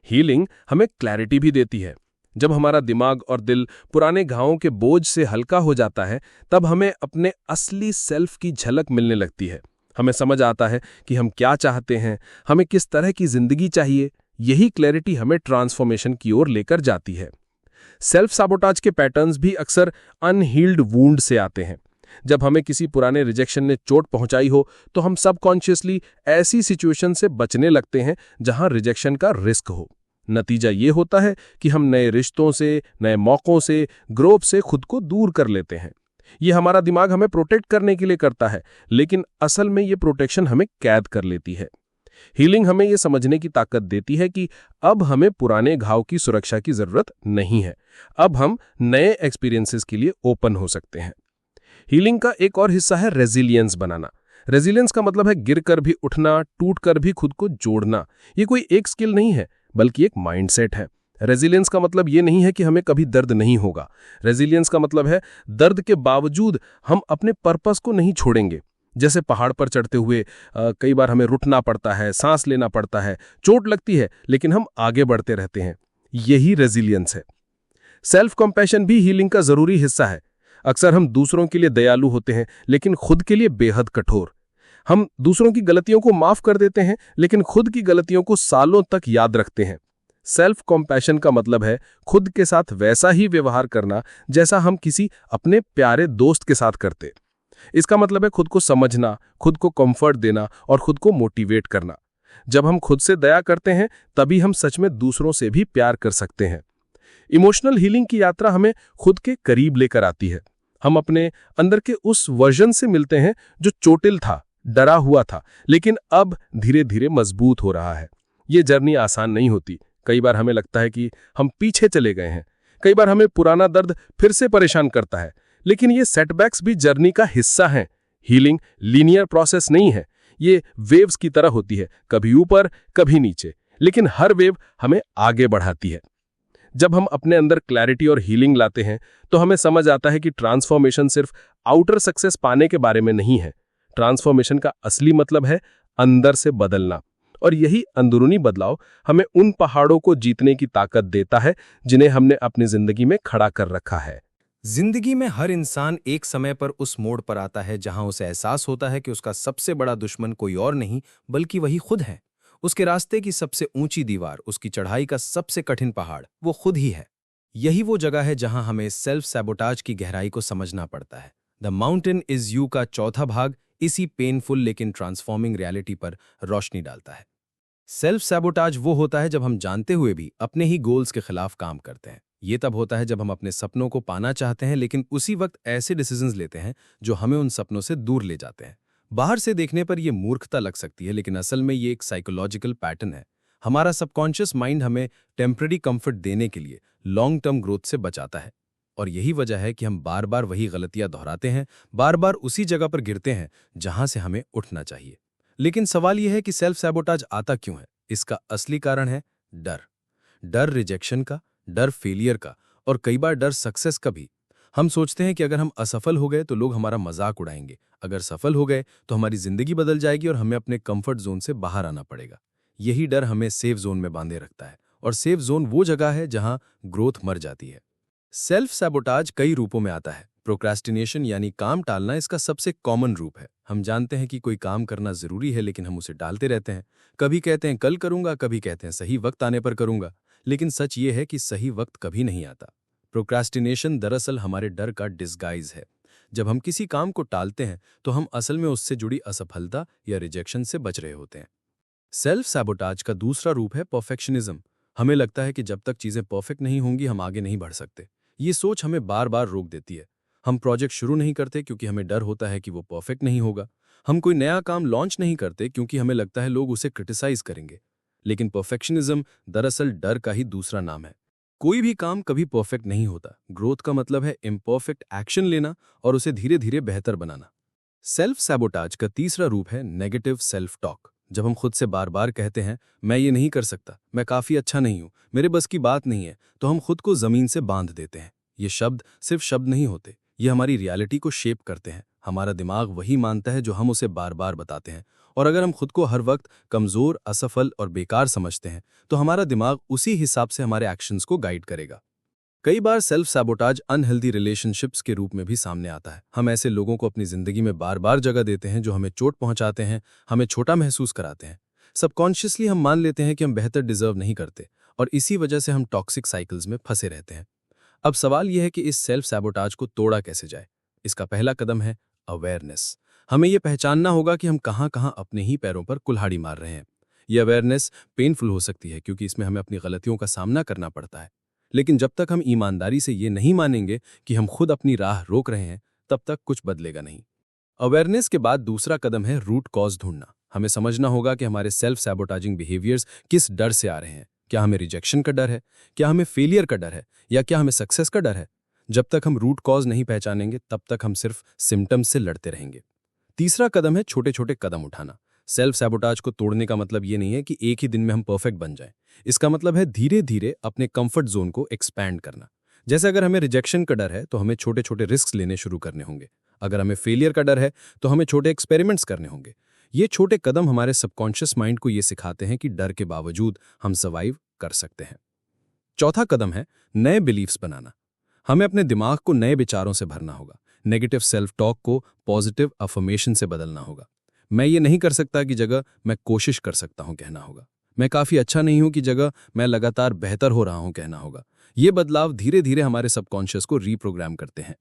हीलिंग हमें क्लैरिटी भी देती है। जब हमारा दिमाग और दिल पुराने घावों के बोझ से हल्का हो जाता है, तब हमें अपने असली सेल्फ की झलक मिलने लगती है। हमें समझ आता है कि हम क्या चाहते हैं, हमें किस तरह की जिंदगी चाहिए। यही क्लैरिटी हमें ट्रांसफॉर्मेशन की ओर लेकर जाती है। सेल्फ साबोटाज के पैटर्न्स भी अक्सर अनहील्ड वूंड से आते हैं। जब हमें किसी पुराने रिजेक्शन ने चोट पहुंचाई हो, तो हम सबकॉन्शियसली ऐसी सिचुएशन से बचने लगते हैं जहां रिजेक्शन का रिस्क हो। नतीजा ये होता है कि हम नए रिश्तों से, नए मौकों से, ग्रोथ से खुद को दूर कर लेते हैं। ये हमारा दिमाग हमें प्रोटेक्ट करने के लिए करता है, लेकिन असल में ये प्रोटेक्शन हमें कैद कर लेती है। हीलिंग हमें ये समझने की ताकत देती है कि अब हमें पुराने घाव की सुरक्षा की जरूरत नहीं है। अब हम नए एक्सपीरियंसेस के लिए ओपन हो सकते हैं। हीलिंग का एक और हिस्सा है रेजिलियंस बनाना। रेजिलियंस का मतलब है गिरकर भी उठना, टूटकर भी खुद को जोड़ना। ये कोई एक स्किल नहीं है, बल्कि एक माइंडसेट है। रेजिलियंस का मतलब ये नहीं है कि हमें कभी दर्द नहीं होगा। रेजिलियंस का मतलब है दर्द के बावजूद हम अपने पर्पस को नहीं छोड़ेंगे। जैसे पहाड़ पर चढ़ते हुए कई बार हमें रुकना पड़ता है, सांस लेना पड़ता है, चोट लगती है, लेकिन हम आगे बढ़ते रहते हैं। यही रेजिलियंस है। सेल्फ कंपैशन भी हीलिंग का जरूरी हिस्सा है। अक्सर हम दूसरों के लिए दयालु होते हैं, लेकिन खुद के लिए बेहद कठोर। हम दूसरों की गलतियों को माफ कर देते हैं, लेकिन खुद की गलतियों को सालों तक याद रखते हैं। सेल्फ कंपैशन का मतलब है खुद के साथ वैसा ही व्यवहार करना जैसा हम किसी अपने प्यारे दोस्त के साथ करते। इसका मतलब है खुद को समझना, खुद को कंफर्ट देना और खुद को मोटिवेट करना। जब हम खुद से दया करते हैं, तभी हम सच में दूसरों से भी प्यार कर सकते हैं। इमोशनल हीलिंग की यात्रा हमें खुद के करीब लेकर आती है। हम अपने अंदर के उस वर्जन से मिलते हैं जो चोटिल था, डरा हुआ था, लेकिन अब धीरे धीरे मजबूत हो रहा है। ये जर्नी आसान नहीं होती। कई बार हमें लगता है कि हम पीछे चले गए हैं। कई बार हमें पुराना दर्द फिर से परेशान करता है, लेकिन ये सेटबैक्स भी जर्नी का हिस्सा हैं। हीलिंग लीनियर प्रोसेस नहीं है, ये वेव्स की तरह होती है, कभी ऊपर कभी नीचे, लेकिन हर वेव हमें आगे बढ़ाती है। जब हम अपने अंदर क्लैरिटी और हीलिंग लाते हैं तो हमें समझ आता है कि ट्रांसफॉर्मेशन सिर्फ आउटर सक्सेस पाने के बारे में नहीं है। ट्रांसफॉर्मेशन का असली मतलब है अंदर से बदलना, और यही अंदरूनी बदलाव हमें उन पहाड़ों को जीतने की ताकत देता है जिन्हें हमने अपनी जिंदगी में खड़ा कर रखा है। जिंदगी में हर इंसान एक समय पर उस मोड़ पर आता है जहां उसे एहसास होता है कि उसका सबसे बड़ा दुश्मन कोई और नहीं बल्कि वही खुद है। उसके रास्ते की सबसे ऊंची दीवार, उसकी चढ़ाई का सबसे कठिन पहाड़, वो खुद ही है। यही वो जगह है जहां हमें सेल्फ सैबोटाज की गहराई को समझना पड़ता है। द माउंटेन इज यू का चौथा भाग इसी पेनफुल लेकिन ट्रांसफॉर्मिंग रियलिटी पर रोशनी डालता है। सेल्फ सैबोटाज वो होता है जब हम जानते हुए भी अपने ही गोल्स के खिलाफ काम करते हैं। ये तब होता है जब हम अपने सपनों को पाना चाहते हैं लेकिन उसी वक्त ऐसे डिसीजंस लेते हैं जो हमें उन सपनों से दूर ले जाते हैं। बाहर से देखने पर यह मूर्खता लग सकती है, लेकिन असल में ये एक साइकोलॉजिकल पैटर्न है। हमारा सबकॉन्शियस माइंड हमें टेम्पररी कंफर्ट देने के लिए लॉन्ग टर्म ग्रोथ से बचाता है। और यही वजह है कि हम बार बार वही गलतियां दोहराते हैं, बार बार उसी जगह पर गिरते हैं जहां से हमें उठना चाहिए। लेकिन सवाल यह है कि सेल्फ सैबोटाज आता क्यों है? इसका असली कारण है डर। डर रिजेक्शन का, डर फेलियर का, और कई बार डर सक्सेस का भी। हम सोचते हैं कि अगर हम असफल हो गए तो लोग हमारा मजाक उड़ाएंगे, अगर सफल हो गए तो हमारी जिंदगी बदल जाएगी और हमें अपने कंफर्ट जोन से बाहर आना पड़ेगा। यही डर हमें सेफ जोन में बांधे रखता है, और सेफ जोन वो जगह है जहां ग्रोथ मर जाती है। सेल्फ सैबोटाज कई रूपों में आता है। प्रोक्रेस्टिनेशन यानी काम टालना इसका सबसे कॉमन रूप है। हम जानते हैं कि कोई काम करना जरूरी है लेकिन हम उसे टालते रहते हैं। कभी कहते हैं कल करूंगा, कभी कहते हैं सही वक्त आने पर करूंगा, लेकिन सच ये है कि सही वक्त कभी नहीं आता। प्रोक्रेस्टिनेशन दरअसल हमारे डर का डिस्गाइज है। जब हम किसी काम को टालते हैं तो हम असल में उससे जुड़ी असफलता या रिजेक्शन से बच रहे होते हैं। सेल्फ सैबोटाज का दूसरा रूप है परफेक्शनिज्म। हमें लगता है कि जब तक चीजें परफेक्ट नहीं होंगी हम आगे नहीं बढ़ सकते। ये सोच हमें बार बार रोक देती है। हम प्रोजेक्ट शुरू नहीं करते क्योंकि हमें डर होता है कि वो परफेक्ट नहीं होगा। हम कोई नया काम लॉन्च नहीं करते क्योंकि हमें लगता है लोग उसे क्रिटिसाइज करेंगे। लेकिन परफेक्शनिज्म दरअसल डर का ही दूसरा नाम है। कोई भी काम कभी परफेक्ट नहीं होता। ग्रोथ का मतलब है इम्परफेक्ट एक्शन लेना और उसे धीरे धीरे बेहतर बनाना। सेल्फ सैबोटाज का तीसरा रूप है नेगेटिव सेल्फ टॉक। जब हम खुद से बार बार कहते हैं मैं ये नहीं कर सकता, मैं काफी अच्छा नहीं हूं, मेरे बस की बात नहीं है, तो हम खुद को जमीन से बांध देते हैं। ये शब्द सिर्फ शब्द नहीं होते, ये हमारी रियलिटी को शेप करते हैं। हमारा दिमाग वही मानता है जो हम उसे बार बार बताते हैं, और अगर हम खुद को हर वक्त कमजोर, असफल और बेकार समझते हैं तो हमारा दिमाग उसी हिसाब से हमारे एक्शंस को गाइड करेगा। कई बार सेल्फ सैबोटाज अनहेल्दी रिलेशनशिप्स के रूप में भी सामने आता है। हम ऐसे लोगों को अपनी जिंदगी में बार बार जगह देते हैं जो हमें चोट पहुंचाते हैं, हमें छोटा महसूस कराते हैं। सबकॉन्शियसली हम मान लेते हैं कि हम बेहतर डिजर्व नहीं करते, और इसी वजह से हम टॉक्सिक साइकिल्स में फंसे रहते हैं। अब सवाल यह है कि इस सेल्फ सैबोटाज को तोड़ा कैसे जाए। इसका पहला कदम है अवेयरनेस। हमें यह पहचानना होगा कि हम कहां कहां अपने ही पैरों पर कुल्हाड़ी मार रहे हैं। यह अवेयरनेस पेनफुल हो सकती है क्योंकि इसमें हमें अपनी गलतियों का सामना करना पड़ता है। लेकिन जब तक हम ईमानदारी से ये नहीं मानेंगे कि हम खुद अपनी राह रोक रहे हैं, तब तक कुछ बदलेगा नहीं। अवेयरनेस के बाद दूसरा कदम है रूट कॉज ढूंढना। हमें समझना होगा कि हमारे सेल्फ सैबोटाजिंग बिहेवियर्स किस डर से आ रहे हैं। क्या हमें रिजेक्शन का डर है, क्या हमें फेलियर का डर है, या क्या हमें सक्सेस का डर है? जब तक हम रूट कॉज नहीं पहचानेंगे तब तक हम सिर्फ सिम्टम्स से लड़ते रहेंगे। तीसरा कदम है छोटे छोटे कदम उठाना। सेल्फ सैबोटाज को तोड़ने का मतलब ये नहीं है कि एक ही दिन में हम परफेक्ट बन जाएं। इसका मतलब है धीरे धीरे अपने कंफर्ट जोन को एक्सपैंड करना। जैसे अगर हमें रिजेक्शन का डर है तो हमें छोटे छोटे रिस्क लेने शुरू करने होंगे। अगर हमें फेलियर का डर है तो हमें छोटे एक्सपेरिमेंट्स करने होंगे। ये छोटे कदम हमारे सबकॉन्शियस माइंड को ये सिखाते हैं कि डर के बावजूद हम सर्वाइव कर सकते हैं। चौथा कदम है नए बिलीफ्स बनाना। हमें अपने दिमाग को नए विचारों से भरना होगा। नेगेटिव सेल्फ टॉक को पॉजिटिव अफर्मेशन से बदलना होगा। मैं ये नहीं कर सकता की जगह मैं कोशिश कर सकता हूं कहना होगा। मैं काफी अच्छा नहीं हूं की जगह मैं लगातार बेहतर हो रहा हूं कहना होगा। ये बदलाव धीरे धीरे हमारे सबकॉन्शियस को रीप्रोग्राम करते हैं।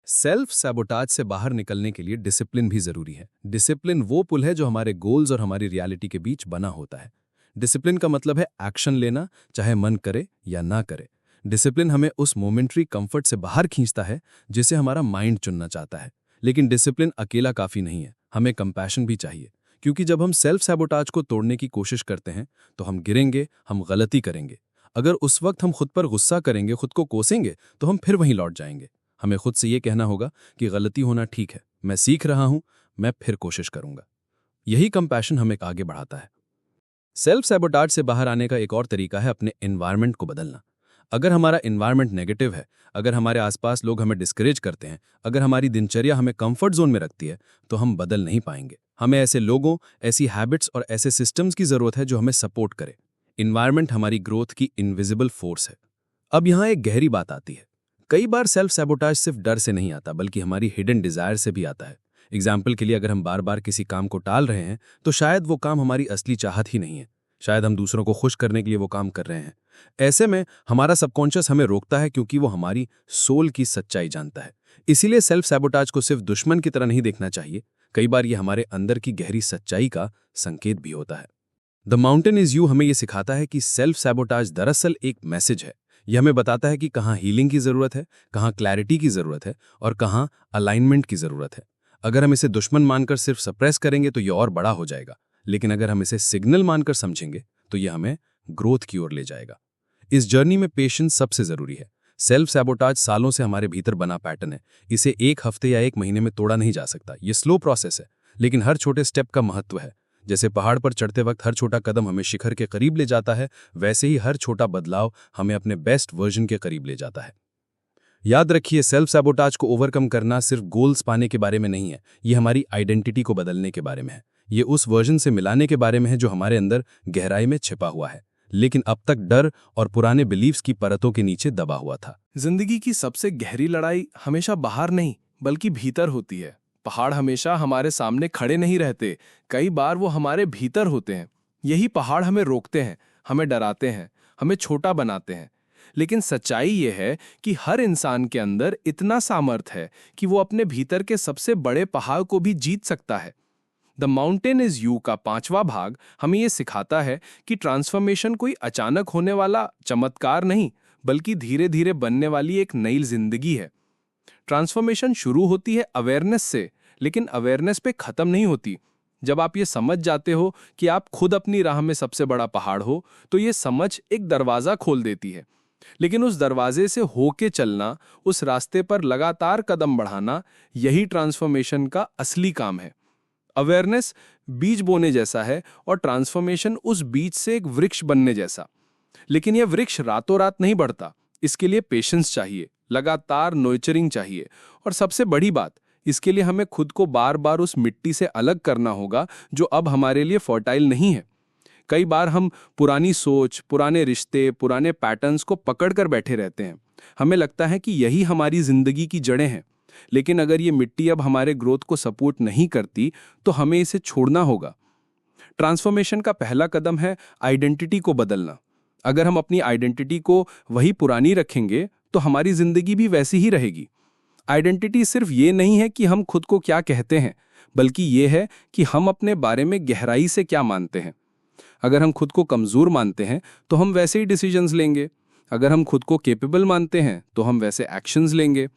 सेल्फ सैबोटाज से बाहर निकलने के लिए डिसिप्लिन भी जरूरी है। डिसिप्लिन वो पुल है जो हमारे गोल्स और हमारी रियलिटी के बीच बना होता है। डिसिप्लिन का मतलब है एक्शन लेना, चाहे मन करे या ना करे। डिसिप्लिन हमें उस मोमेंट्री कंफर्ट से बाहर खींचता है जिसे हमारा माइंड चुनना चाहता है। लेकिन डिसिप्लिन अकेला काफी नहीं है, हमें कंपैशन भी चाहिए। क्योंकि जब हम सेल्फ सैबोटाज को तोड़ने की कोशिश करते हैं तो हम गिरेंगे, हम गलती करेंगे। अगर उस वक्त हम खुद पर गुस्सा करेंगे, खुद को कोसेंगे, तो हम फिर वहीं लौट जाएंगे। हमें खुद से ये कहना होगा कि गलती होना ठीक है, मैं सीख रहा हूं, मैं फिर कोशिश करूंगा। यही कंपैशन हमें आगे बढ़ाता है। सेल्फ सैबोटाज से बाहर आने का एक और तरीका है अपने एनवायरनमेंट को बदलना। अगर हमारा इन्वायरमेंट नेगेटिव है, अगर हमारे आसपास लोग हमें डिस्करेज करते हैं, अगर हमारी दिनचर्या हमें कंफर्ट जोन में रखती है, तो हम बदल नहीं पाएंगे। हमें ऐसे लोगों, ऐसी हैबिट्स और ऐसे सिस्टम्स की जरूरत है जो हमें सपोर्ट करे। इन्वायरमेंट हमारी ग्रोथ की इनविजिबल फोर्स है। अब यहाँ एक गहरी बात आती है। कई बार सेल्फ सैबोटाज सिर्फ डर से नहीं आता, बल्कि हमारी हिडन डिजायर से भी आता है। एग्जाम्पल के लिए, अगर हम बार बार किसी काम को टाल रहे हैं, तो शायद वो काम हमारी असली चाहत ही नहीं है। शायद हम दूसरों को खुश करने के लिए वो काम कर रहे हैं। ऐसे में हमारा सबकॉन्शियस हमें रोकता है, क्योंकि वो हमारी सोल की सच्चाई जानता है। इसीलिए सेल्फ सैबोटाज को सिर्फ दुश्मन की तरह नहीं देखना चाहिए। कई बार ये हमारे अंदर की गहरी सच्चाई का संकेत भी होता है। द माउंटेन इज यू हमें ये सिखाता है कि सेल्फ सैबोटाज दरअसल एक मैसेज है। यह हमें बताता है कि कहाँ हीलिंग की जरूरत है, कहाँ क्लैरिटी की जरूरत है और कहाँ अलाइनमेंट की जरूरत है। अगर हम इसे दुश्मन मानकर सिर्फ सप्रेस करेंगे तो ये और बड़ा हो जाएगा, लेकिन अगर हम इसे सिग्नल मानकर समझेंगे तो ये हमें ग्रोथ की ओर ले जाएगा। इस जर्नी में पेशेंस सबसे जरूरी है। सेल्फ सैबोटाज सालों से हमारे भीतर बना पैटर्न है। इसे एक हफ्ते या एक महीने में तोड़ा नहीं जा सकता। ये स्लो प्रोसेस है, लेकिन हर छोटे स्टेप का महत्व है। जैसे पहाड़ पर चढ़ते वक्त हर छोटा कदम हमें शिखर के करीब ले जाता है, वैसे ही हर छोटा बदलाव हमें अपने बेस्ट वर्जन के करीब ले जाता है। याद रखिए, सेल्फ सैबोटाज को ओवरकम करना सिर्फ गोल्स पाने के बारे में नहीं है। ये हमारी आइडेंटिटी को बदलने के बारे में है। ये उस वर्जन से मिलाने के बारे में है जो हमारे अंदर गहराई में छिपा हुआ है, लेकिन अब तक डर और पुराने बिलीव्स की परतों के नीचे दबा हुआ था। जिंदगी की सबसे गहरी लड़ाई हमेशा बाहर नहीं, बल्कि भीतर होती है। पहाड़ हमेशा हमारे सामने खड़े नहीं रहते, कई बार वो हमारे भीतर होते हैं। यही पहाड़ हमें रोकते हैं, हमें डराते हैं, हमें छोटा बनाते हैं। लेकिन सच्चाई ये है कि हर इंसान के अंदर इतना सामर्थ्य है कि वो अपने भीतर के सबसे बड़े पहाड़ को भी जीत सकता है। द माउंटेन इज यू का 5वां भाग हमें ये सिखाता है कि ट्रांसफॉर्मेशन कोई अचानक होने वाला चमत्कार नहीं, बल्कि धीरे धीरे बनने वाली एक नई जिंदगी है। ट्रांसफॉर्मेशन शुरू होती है अवेयरनेस से, लेकिन अवेयरनेस पे खत्म नहीं होती। जब आप ये समझ जाते हो कि आप खुद अपनी राह में सबसे बड़ा पहाड़ हो, तो ये समझ एक दरवाजा खोल देती है। लेकिन उस दरवाजे से होके चलना, उस रास्ते पर लगातार कदम बढ़ाना, यही ट्रांसफॉर्मेशन का असली काम है। अवेयरनेस बीज बोने जैसा है और ट्रांसफॉर्मेशन उस बीज से एक वृक्ष बनने जैसा। लेकिन यह वृक्ष रातों रात नहीं बढ़ता। इसके लिए पेशेंस चाहिए, लगातार नर्चरिंग चाहिए, और सबसे बड़ी बात, इसके लिए हमें खुद को बार बार उस मिट्टी से अलग करना होगा जो अब हमारे लिए फर्टाइल नहीं है। कई बार हम पुरानी सोच, पुराने रिश्ते, पुराने पैटर्न्स को पकड़कर बैठे रहते हैं। हमें लगता है कि यही हमारी जिंदगी की जड़ें हैं। लेकिन अगर ये मिट्टी अब हमारे ग्रोथ को सपोर्ट नहीं करती, तो हमें इसे छोड़ना होगा। ट्रांसफॉर्मेशन का पहला कदम है आइडेंटिटी को बदलना। अगर हम अपनी आइडेंटिटी को वही पुरानी रखेंगे, तो हमारी जिंदगी भी वैसी ही रहेगी। आइडेंटिटी सिर्फ ये नहीं है कि हम खुद को क्या कहते हैं, बल्कि ये है कि हम अपने बारे में गहराई से क्या मानते हैं। अगर हम खुद को कमजोर मानते हैं, तो हम वैसे ही डिसीजंस लेंगे। अगर हम खुद को कैपेबल मानते हैं, तो हम वैसे एक्शंस लेंगे।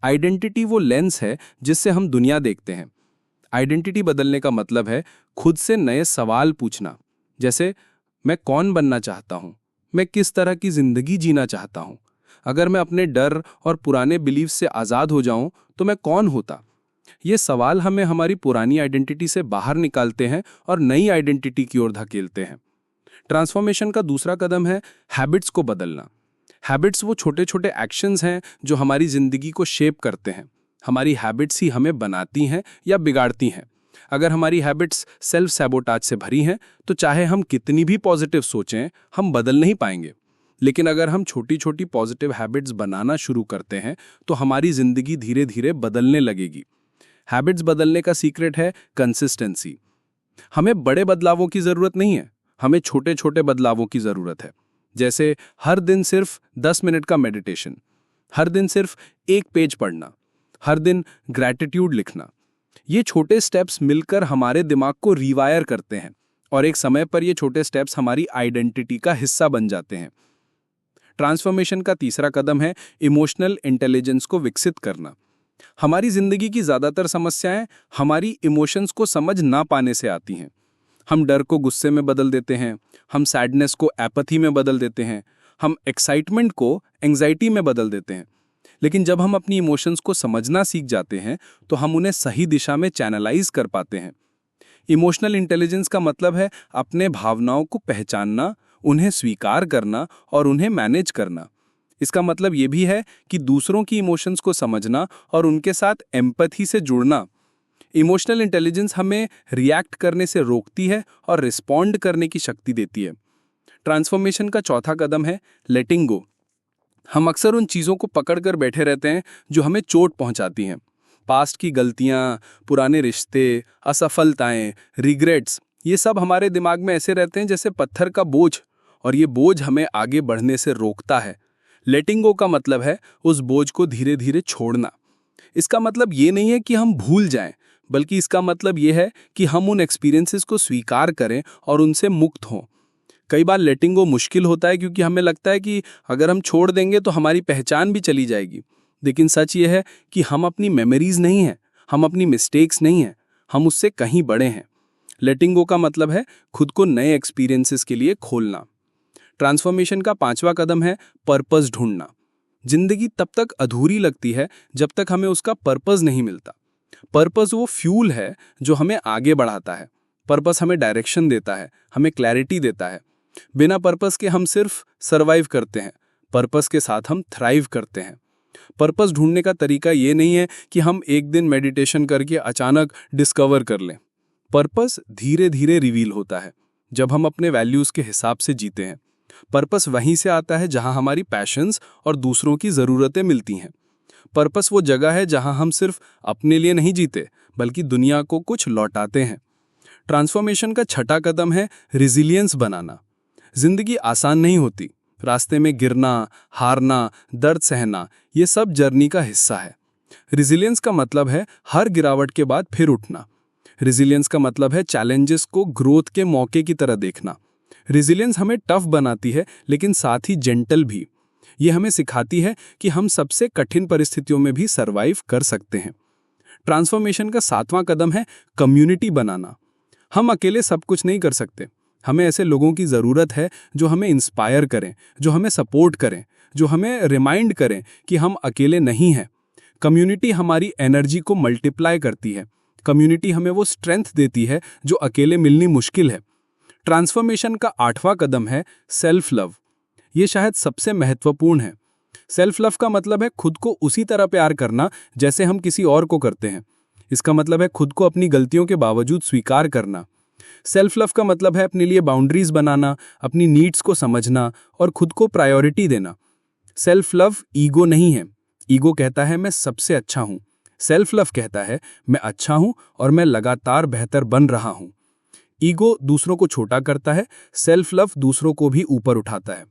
आइडेंटिटी वो लेंस है जिससे हम दुनिया देखते हैं। आइडेंटिटी बदलने का मतलब है खुद से नए सवाल पूछना, जैसे मैं कौन बनना चाहता हूँ, मैं किस तरह की जिंदगी जीना चाहता हूँ। अगर मैं अपने डर और पुराने बिलीफ से आज़ाद हो जाऊं, तो मैं कौन होता। ये सवाल हमें हमारी पुरानी आइडेंटिटी से बाहर निकालते हैं और नई आइडेंटिटी की ओर धकेलते हैं। ट्रांसफॉर्मेशन का दूसरा कदम है हैबिट्स को बदलना। हैबिट्स वो छोटे छोटे एक्शंस हैं जो हमारी जिंदगी को शेप करते हैं। हमारी हैबिट्स ही हमें बनाती हैं या बिगाड़ती हैं। अगर हमारी हैबिट्स सेल्फ सैबोटाज से भरी हैं, तो चाहे हम कितनी भी पॉजिटिव सोचें, हम बदल नहीं पाएंगे। लेकिन अगर हम छोटी छोटी पॉजिटिव हैबिट्स बनाना शुरू करते हैं, तो हमारी जिंदगी धीरे धीरे बदलने लगेगी। हैबिट्स बदलने का सीक्रेट है कंसिस्टेंसी। हमें बड़े बदलावों की जरूरत नहीं है, हमें छोटे छोटे बदलावों की जरूरत है। जैसे हर दिन सिर्फ 10 मिनट का मेडिटेशन, हर दिन सिर्फ एक पेज पढ़ना, हर दिन ग्रैटिट्यूड लिखना। ये छोटे स्टेप्स मिलकर हमारे दिमाग को रीवायर करते हैं, और एक समय पर ये छोटे स्टेप्स हमारी आइडेंटिटी का हिस्सा बन जाते हैं। ट्रांसफॉर्मेशन का तीसरा कदम है इमोशनल इंटेलिजेंस को विकसित करना। हमारी जिंदगी की ज्यादातर समस्याएं हमारी इमोशंस को समझ ना पाने से आती हैं। हम डर को गुस्से में बदल देते हैं, हम सैडनेस को एपैथी में बदल देते हैं, हम एक्साइटमेंट को एंग्जाइटी में बदल देते हैं। लेकिन जब हम अपनी इमोशंस को समझना सीख जाते हैं, तो हम उन्हें सही दिशा में चैनलाइज कर पाते हैं। इमोशनल इंटेलिजेंस का मतलब है अपने भावनाओं को पहचानना, उन्हें स्वीकार करना और उन्हें मैनेज करना। इसका मतलब ये भी है कि दूसरों की इमोशंस को समझना और उनके साथ एम्पैथी से जुड़ना। इमोशनल इंटेलिजेंस हमें रिएक्ट करने से रोकती है और रिस्पॉन्ड करने की शक्ति देती है। ट्रांसफॉर्मेशन का चौथा कदम है लेटिंग गो। हम अक्सर उन चीज़ों को पकड़कर बैठे रहते हैं जो हमें चोट पहुंचाती हैं। पास्ट की गलतियां, पुराने रिश्ते, असफलताएं, रिग्रेट्स, ये सब हमारे दिमाग में ऐसे रहते हैं जैसे पत्थर का बोझ, और ये बोझ हमें आगे बढ़ने से रोकता है। लेटिंग गो का मतलब है उस बोझ को धीरे धीरे छोड़ना। इसका मतलब ये नहीं है कि हम भूल जाएं, बल्कि इसका मतलब ये है कि हम उन एक्सपीरियंसेस को स्वीकार करें और उनसे मुक्त हों। कई बार लेटिंग गो मुश्किल होता है क्योंकि हमें लगता है कि अगर हम छोड़ देंगे तो हमारी पहचान भी चली जाएगी। लेकिन सच ये है कि हम अपनी मेमोरीज नहीं हैं, हम अपनी मिस्टेक्स नहीं हैं, हम उससे कहीं बड़े हैं। लेटिंग गो का मतलब है खुद को नए एक्सपीरियंसेस के लिए खोलना। ट्रांसफॉर्मेशन का पांचवा कदम है पर्पस ढूंढना। जिंदगी तब तक अधूरी लगती है जब तक हमें उसका पर्पस नहीं मिलता। पर्पस वो फ्यूल है जो हमें आगे बढ़ाता है। पर्पस हमें डायरेक्शन देता है, हमें क्लैरिटी देता है। बिना पर्पस के हम सिर्फ सर्वाइव करते हैं, पर्पस के साथ हम थ्राइव करते हैं। पर्पस ढूंढने का तरीका ये नहीं है कि हम एक दिन मेडिटेशन करके अचानक डिस्कवर कर लें। पर्पस धीरे धीरे रिवील होता है जब हम अपने वैल्यूज के हिसाब से जीते हैं। पर्पस वहीं से आता है जहां हमारी पैशंस और दूसरों की ज़रूरतें मिलती हैं। पर्पस वो जगह है जहां हम सिर्फ अपने लिए नहीं जीते, बल्कि दुनिया को कुछ लौटाते हैं। ट्रांसफॉर्मेशन का छठा कदम है रिजिलियंस बनाना। जिंदगी आसान नहीं होती। रास्ते में गिरना, हारना, दर्द सहना, ये सब जर्नी का हिस्सा है। रिजिलियंस का मतलब है हर गिरावट के बाद फिर उठना। रिजिलियंस का मतलब है चैलेंजेस को ग्रोथ के मौके की तरह देखना। रिजिलियंस हमें टफ बनाती है, लेकिन साथ ही जेंटल भी। ये हमें सिखाती है कि हम सबसे कठिन परिस्थितियों में भी सर्वाइव कर सकते हैं। ट्रांसफॉर्मेशन का सातवां कदम है कम्युनिटी बनाना। हम अकेले सब कुछ नहीं कर सकते। हमें ऐसे लोगों की ज़रूरत है जो हमें इंस्पायर करें, जो हमें सपोर्ट करें, जो हमें रिमाइंड करें कि हम अकेले नहीं हैं। कम्युनिटी हमारी एनर्जी को मल्टीप्लाई करती है। कम्युनिटी हमें वो स्ट्रेंथ देती है जो अकेले मिलनी मुश्किल है। ट्रांसफॉर्मेशन का आठवां कदम है सेल्फ लव। ये शायद सबसे महत्वपूर्ण है। सेल्फ लव का मतलब है खुद को उसी तरह प्यार करना जैसे हम किसी और को करते हैं। इसका मतलब है खुद को अपनी गलतियों के बावजूद स्वीकार करना। सेल्फ लव का मतलब है अपने लिए बाउंड्रीज बनाना, अपनी नीड्स को समझना और खुद को प्रायोरिटी देना। सेल्फ लव ईगो नहीं है। ईगो कहता है मैं सबसे अच्छा हूं। सेल्फ लव कहता है मैं अच्छा हूं और मैं लगातार बेहतर बन रहा हूं। ईगो दूसरों को छोटा करता है, सेल्फ लव दूसरों को भी ऊपर उठाता है।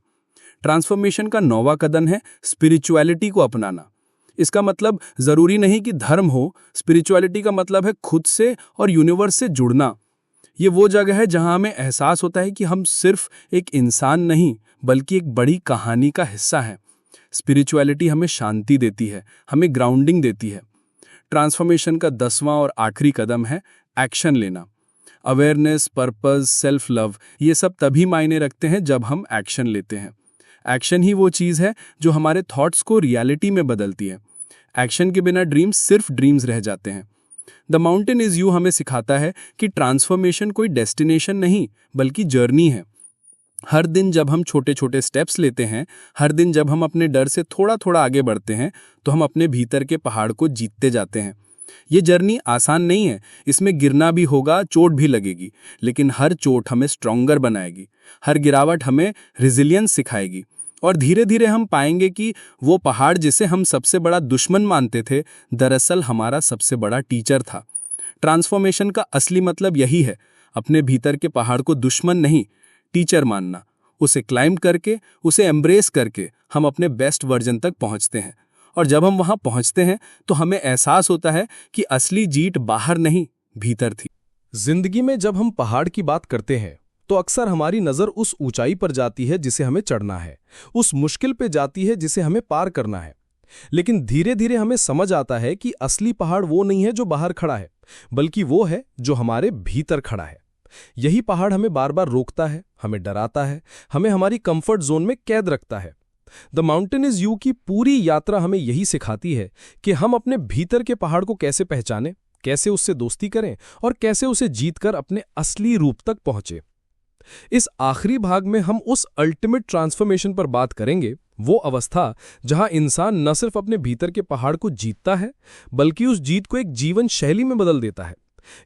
ट्रांसफॉर्मेशन का नौवां कदम है स्पिरिचुअलिटी को अपनाना। इसका मतलब जरूरी नहीं कि धर्म हो। स्पिरिचुअलिटी का मतलब है खुद से और यूनिवर्स से जुड़ना। ये वो जगह है जहां हमें एहसास होता है कि हम सिर्फ एक इंसान नहीं, बल्कि एक बड़ी कहानी का हिस्सा हैं। स्पिरिचुअलिटी हमें शांति देती है, हमें ग्राउंडिंग देती है। ट्रांसफॉर्मेशन का 10वां और आखिरी कदम है एक्शन लेना। अवेयरनेस, पर्पस, सेल्फ लव, ये सब तभी मायने रखते हैं जब हम एक्शन लेते हैं। एक्शन ही वो चीज़ है जो हमारे थॉट्स को रियलिटी में बदलती है। एक्शन के बिना ड्रीम्स सिर्फ ड्रीम्स रह जाते हैं। द माउंटेन इज यू हमें सिखाता है कि ट्रांसफॉर्मेशन कोई डेस्टिनेशन नहीं, बल्कि जर्नी है। हर दिन जब हम छोटे छोटे स्टेप्स लेते हैं, हर दिन जब हम अपने डर से थोड़ा थोड़ा आगे बढ़ते हैं, तो हम अपने भीतर के पहाड़ को जीतते जाते हैं। ये जर्नी आसान नहीं है। इसमें गिरना भी होगा, चोट भी लगेगी, लेकिन हर चोट हमें स्ट्रॉन्गर बनाएगी। हर गिरावट हमें रिजिलियंस सिखाएगी और धीरे धीरे हम पाएंगे कि वो पहाड़ जिसे हम सबसे बड़ा दुश्मन मानते थे, दरअसल हमारा सबसे बड़ा टीचर था। ट्रांसफॉर्मेशन का असली मतलब यही है, अपने भीतर के पहाड़ को दुश्मन नहीं, टीचर मानना। उसे क्लाइंब करके, उसे एम्ब्रेस करके हम अपने बेस्ट वर्जन तक पहुंचते हैं। और जब हम वहां पहुंचते हैं तो हमें एहसास होता है कि असली जीत बाहर नहीं, भीतर थी। जिंदगी में जब हम पहाड़ की बात करते हैं तो अक्सर हमारी नज़र उस ऊंचाई पर जाती है जिसे हमें चढ़ना है, उस मुश्किल पे जाती है जिसे हमें पार करना है। लेकिन धीरे धीरे हमें समझ आता है कि असली पहाड़ वो नहीं है जो बाहर खड़ा है, बल्कि वो है जो हमारे भीतर खड़ा है। यही पहाड़ हमें बार बार रोकता है, हमें डराता है, हमें हमारी कंफर्ट जोन में कैद रखता है। द माउंटेन इज यू की पूरी यात्रा हमें यही सिखाती है कि हम अपने भीतर के पहाड़ को कैसे पहचानें, कैसे उससे दोस्ती करें और कैसे उसे जीतकर अपने असली रूप तक पहुंचे। इस आखिरी भाग में हम उस अल्टीमेट ट्रांसफॉर्मेशन पर बात करेंगे वो अवस्था जहां इंसान न सिर्फ अपने भीतर के पहाड़ को जीतता है बल्कि उस जीत को एक जीवन शैली में बदल देता है।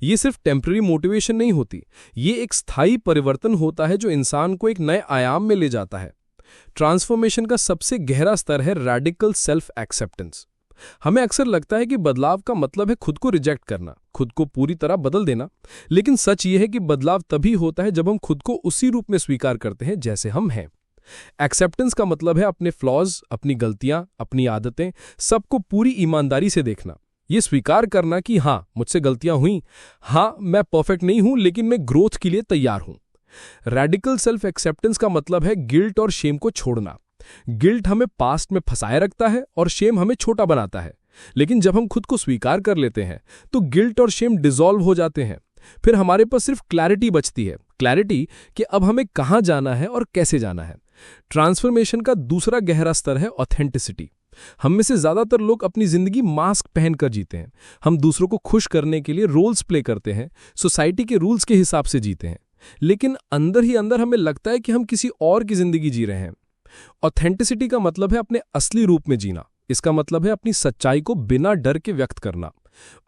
ये सिर्फ टेम्पररी मोटिवेशन नहीं होती, ये एक स्थायी परिवर्तन होता है जो इंसान को एक नए आयाम में ले जाता है। ट्रांसफॉर्मेशन का सबसे गहरा स्तर है रैडिकल सेल्फ एक्सेप्टेंस। हमें अक्सर लगता है कि बदलाव का मतलब है खुद को रिजेक्ट करना, खुद को पूरी तरह बदल देना, लेकिन सच ये है कि बदलाव तभी होता है जब हम खुद को उसी रूप में स्वीकार करते हैं जैसे हम हैं। एक्सेप्टेंस का मतलब है अपने फ्लॉज, अपनी गलतियां, अपनी आदतें, सबको पूरी ईमानदारी से देखना। ये स्वीकार करना कि हाँ, मुझसे गलतियां हुई, हाँ, मैं परफेक्ट नहीं हूं, लेकिन मैं ग्रोथ के लिए तैयार हूं। रैडिकल सेल्फ एक्सेप्टेंस का मतलब है गिल्ट और शेम को छोड़ना। गिल्ट हमें पास्ट में फंसाए रखता है और शेम हमें छोटा बनाता है, लेकिन जब हम खुद को स्वीकार कर लेते हैं तो गिल्ट और शेम डिसॉल्व हो जाते हैं। फिर हमारे पास सिर्फ क्लैरिटी बचती है, क्लैरिटी कि अब हमें कहाँ जाना है और कैसे जाना है। ट्रांसफॉर्मेशन का दूसरा गहरा स्तर है ऑथेंटिसिटी। हम में से ज्यादातर लोग अपनी जिंदगी मास्क पहनकर जीते हैं। हम दूसरों को खुश करने के लिए रोल्स प्ले करते हैं, सोसाइटी के रूल्स के हिसाब से जीते हैं, लेकिन अंदर ही अंदर हमें लगता है कि हम किसी और की जिंदगी जी रहे हैं। ऑथेंटिसिटी का मतलब है अपने असली रूप में जीना। इसका मतलब है अपनी सच्चाई को बिना डर के व्यक्त करना।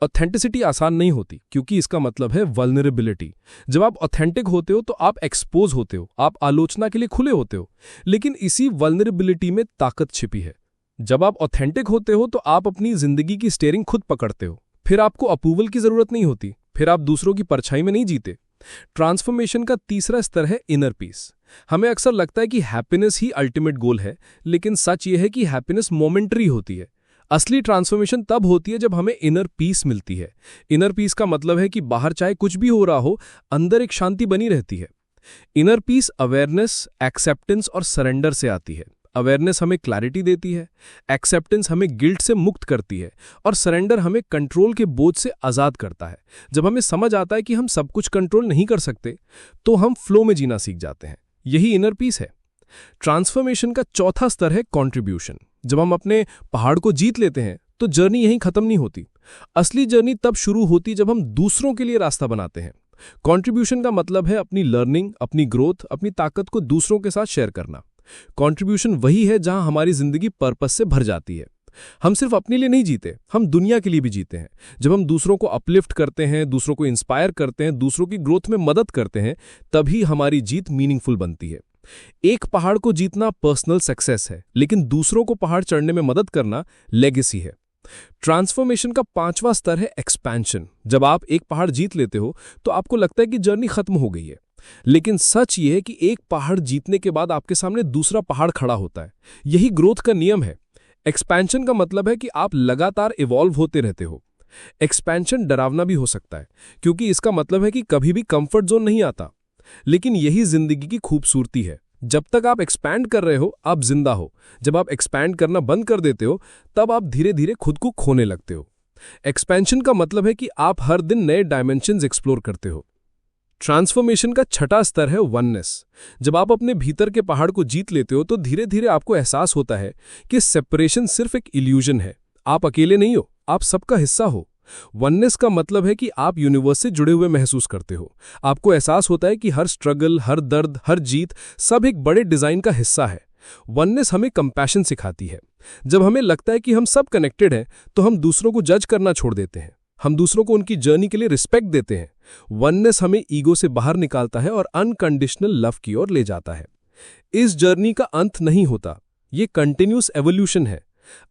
ऑथेंटिसिटी आसान नहीं होती क्योंकि इसका मतलब है वल्नरेबिलिटी। जब आप ऑथेंटिक होते हो तो आप एक्सपोज होते हो, आप आलोचना के लिए खुले होते हो, लेकिन इसी वल्नरेबिलिटी में ताकत छिपी है। जब आप ऑथेंटिक होते हो तो आप अपनी जिंदगी की स्टीयरिंग खुद पकड़ते हो। फिर आपको अप्रूवल की जरूरत नहीं होती, फिर आप दूसरों की परछाई में नहीं जीते। ट्रांसफॉर्मेशन का तीसरा स्तर है इनर पीस। हमें अक्सर लगता है कि हैप्पीनेस ही अल्टीमेट गोल है, लेकिन सच यह है कि हैप्पीनेस मोमेंटरी होती है। असली ट्रांसफॉर्मेशन तब होती है जब हमें इनर पीस मिलती है। इनर पीस का मतलब है कि बाहर चाहे कुछ भी हो रहा हो, अंदर एक शांति बनी रहती है। इनर पीस अवेयरनेस, एक्सेप्टेंस और सरेंडर से आती है। अवेयरनेस हमें क्लैरिटी देती है, एक्सेप्टेंस हमें गिल्ट से मुक्त करती है और सरेंडर हमें कंट्रोल के बोझ से आज़ाद करता है। जब हमें समझ आता है कि हम सब कुछ कंट्रोल नहीं कर सकते तो हम फ्लो में जीना सीख जाते हैं। यही इनर पीस है। ट्रांसफॉर्मेशन का चौथा स्तर है कंट्रीब्यूशन। जब हम अपने पहाड़ को जीत लेते हैं तो जर्नी यहीं खत्म नहीं होती। असली जर्नी तब शुरू होती जब हम दूसरों के लिए रास्ता बनाते हैं। कंट्रीब्यूशन का मतलब है अपनी लर्निंग, अपनी ग्रोथ, अपनी ताकत को दूसरों के साथ शेयर करना। कंट्रीब्यूशन वही है जहां हमारी जिंदगी पर्पस से भर जाती है। हम सिर्फ अपने लिए नहीं जीते, हम दुनिया के लिए भी जीते हैं। जब हम दूसरों को अपलिफ्ट करते हैं, दूसरों को इंस्पायर करते हैं, दूसरों की ग्रोथ में मदद करते हैं, तभी हमारी जीत मीनिंगफुल बनती है। एक पहाड़ को जीतना पर्सनल सक्सेस है, लेकिन दूसरों को पहाड़ चढ़ने में मदद करना लेगेसी है। ट्रांसफॉर्मेशन का पांचवा स्तर है एक्सपेंशन। जब आप एक पहाड़ जीत लेते हो तो आपको लगता है कि जर्नी खत्म हो गई है, लेकिन सच ये है कि एक पहाड़ जीतने के बाद आपके सामने दूसरा पहाड़ खड़ा होता है। यही ग्रोथ का नियम है। एक्सपेंशन का मतलब है कि आप लगातार इवॉल्व होते रहते हो। एक्सपेंशन डरावना भी हो सकता है क्योंकि इसका मतलब है कि कभी भी कंफर्ट जोन नहीं आता, लेकिन यही जिंदगी की खूबसूरती है। जब तक आप एक्सपैंड कर रहे हो आप जिंदा हो। जब आप एक्सपैंड करना बंद कर देते हो तब आप धीरे धीरे खुद को खोने लगते हो। एक्सपेंशन का मतलब है कि आप हर दिन नए डायमेंशंस एक्सप्लोर करते हो। ट्रांसफॉर्मेशन का छठा स्तर है वननेस। जब आप अपने भीतर के पहाड़ को जीत लेते हो तो धीरे धीरे आपको एहसास होता है कि सेपरेशन सिर्फ एक इल्यूजन है। आप अकेले नहीं हो, आप सबका हिस्सा हो। वननेस का मतलब है कि आप यूनिवर्स से जुड़े हुए महसूस करते हो। आपको एहसास होता है कि हर स्ट्रगल, हर दर्द, हर जीत सब एक बड़े डिजाइन का हिस्सा है। वननेस हमें कंपैशन सिखाती है। जब हमें लगता है कि हम सब कनेक्टेड हैं तो हम दूसरों को जज करना छोड़ देते हैं। हम दूसरों को उनकी जर्नी के लिए रिस्पेक्ट देते हैं। वननेस हमें ईगो से बाहर निकालता है और अनकंडीशनल लव की ओर ले जाता है। इस जर्नी का अंत नहीं होता, ये कंटिन्यूस एवोल्यूशन है।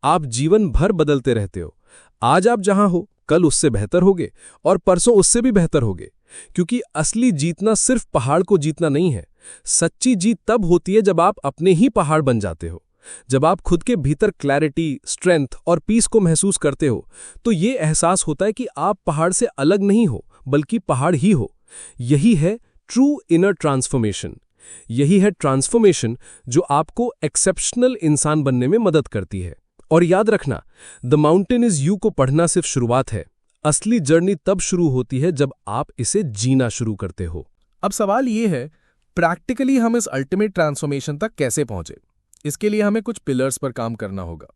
आप जीवन भर बदलते रहते हो। आज आप जहां हो कल उससे बेहतर होगे और परसों उससे भी बेहतर होगे, क्योंकि असली जीतना सिर्फ पहाड़ को जीतना नहीं है। सच्ची जीत तब होती है जब आप अपने ही पहाड़ बन जाते हो। जब आप खुद के भीतर क्लैरिटी, स्ट्रेंथ और पीस को महसूस करते हो तो ये एहसास होता है कि आप पहाड़ से अलग नहीं हो बल्कि पहाड़ ही हो। यही है ट्रू इनर ट्रांसफॉर्मेशन। यही है ट्रांसफॉर्मेशन जो आपको एक्सेप्शनल इंसान बनने में मदद करती है। और याद रखना, द माउंटेन इज यू को पढ़ना सिर्फ शुरुआत है। असली जर्नी तब शुरू होती है जब आप इसे जीना शुरू करते हो। अब सवाल ये है, प्रैक्टिकली हम इस अल्टीमेट ट्रांसफॉर्मेशन तक कैसे पहुंचे? इसके लिए हमें कुछ पिलर्स पर काम करना होगा।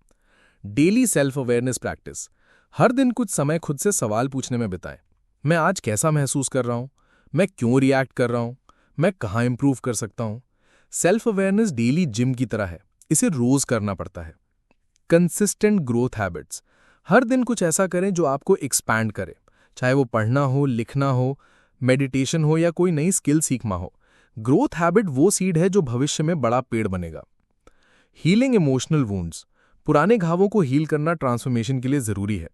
Daily self awareness practice. हर दिन कुछ समय खुद से सवाल पूछने में बिताएं। मैं आज कैसा महसूस कर रहा हूं? मैं क्यों रिएक्ट कर रहा हूं? मैं कहां इंप्रूव कर सकता हूं? सेल्फ अवेयरनेस डेली जिम की तरह है। इसे रोज करना पड़ता है। कंसिस्टेंट ग्रोथ हैबिट्स, हर दिन कुछ ऐसा करें जो आपको एक्सपैंड करे, चाहे वो पढ़ना हो, लिखना हो, मेडिटेशन हो या कोई नई स्किल सीखना हो। ग्रोथ हैबिट वो सीड है जो भविष्य में बड़ा पेड़ बनेगा। हीलिंग इमोशनल वुंड्स, पुराने घावों को हील करना ट्रांसफॉर्मेशन के लिए जरूरी है।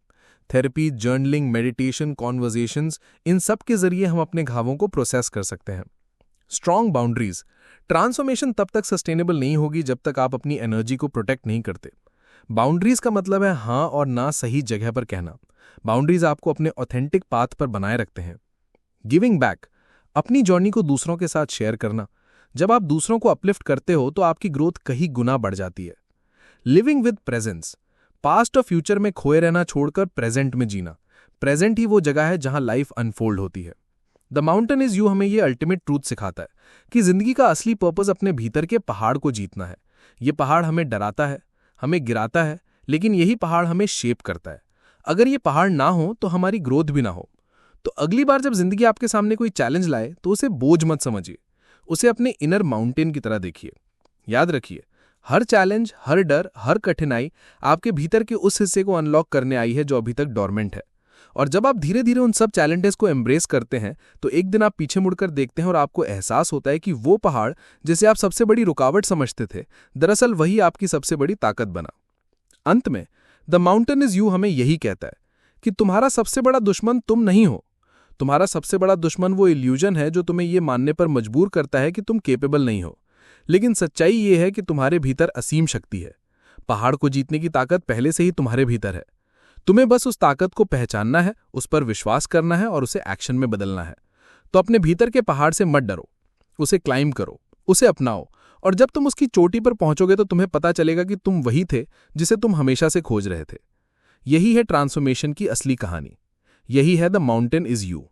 थेरेपी, जर्नलिंग, मेडिटेशन, कॉन्वर्सेशंस, इन सब के जरिए हम अपने घावों को प्रोसेस कर सकते हैं। स्ट्रॉन्ग बाउंड्रीज, ट्रांसफॉर्मेशन तब तक सस्टेनेबल नहीं होगी जब तक आप अपनी एनर्जी को प्रोटेक्ट नहीं करते। बाउंड्रीज का मतलब है हाँ और ना सही जगह पर कहना। बाउंड्रीज आपको अपने ऑथेंटिक पाथ पर बनाए रखते हैं। गिविंग बैक, अपनी जर्नी को दूसरों के साथ शेयर करना। जब आप दूसरों को अपलिफ्ट करते हो तो आपकी ग्रोथ कहीं गुना बढ़ जाती है। लिविंग विद प्रेजेंस, पास्ट और फ्यूचर में खोए रहना छोड़कर प्रेजेंट में जीना। प्रेजेंट ही वो जगह है जहां लाइफ अनफोल्ड होती है। द माउंटेन इज यू हमें ये अल्टीमेट ट्रूथ सिखाता है कि जिंदगी का असली पर्पस अपने भीतर के पहाड़ को जीतना है। ये पहाड़ हमें डराता है, हमें गिराता है, लेकिन यही पहाड़ हमें शेप करता है। अगर ये पहाड़ ना हो तो हमारी ग्रोथ भी ना हो। तो अगली बार जब जिंदगी आपके सामने कोई चैलेंज लाए तो उसे बोझ मत समझिए, उसे अपने इनर माउंटेन की तरह देखिए। याद रखिए, हर चैलेंज, हर डर, हर कठिनाई आपके भीतर के उस हिस्से को अनलॉक करने आई है जो अभी तक डोरमेंट है। और जब आप धीरे धीरे उन सब चैलेंजेस को एम्ब्रेस करते हैं तो एक दिन आप पीछे मुड़कर देखते हैं और आपको एहसास होता है कि वो पहाड़ जिसे आप सबसे बड़ी रुकावट समझते थे, दरअसल वही आपकी सबसे बड़ी ताकत बना। अंत में द माउंटेन इज यू हमें यही कहता है कि तुम्हारा सबसे बड़ा दुश्मन तुम नहीं हो। तुम्हारा सबसे बड़ा दुश्मन वो इल्यूजन है जो तुम्हें ये मानने पर मजबूर करता है कि तुम केपेबल नहीं हो। लेकिन सच्चाई ये है कि तुम्हारे भीतर असीम शक्ति है। पहाड़ को जीतने की ताकत पहले से ही तुम्हारे भीतर है। तुम्हें बस उस ताकत को पहचानना है, उस पर विश्वास करना है और उसे एक्शन में बदलना है। तो अपने भीतर के पहाड़ से मत डरो, उसे क्लाइंब करो, उसे अपनाओ, और जब तुम उसकी चोटी पर पहुंचोगे तो तुम्हें पता चलेगा कि तुम वही थे जिसे तुम हमेशा से खोज रहे थे। यही है ट्रांसफॉर्मेशन की असली कहानी। यही है द माउंटेन इज यू।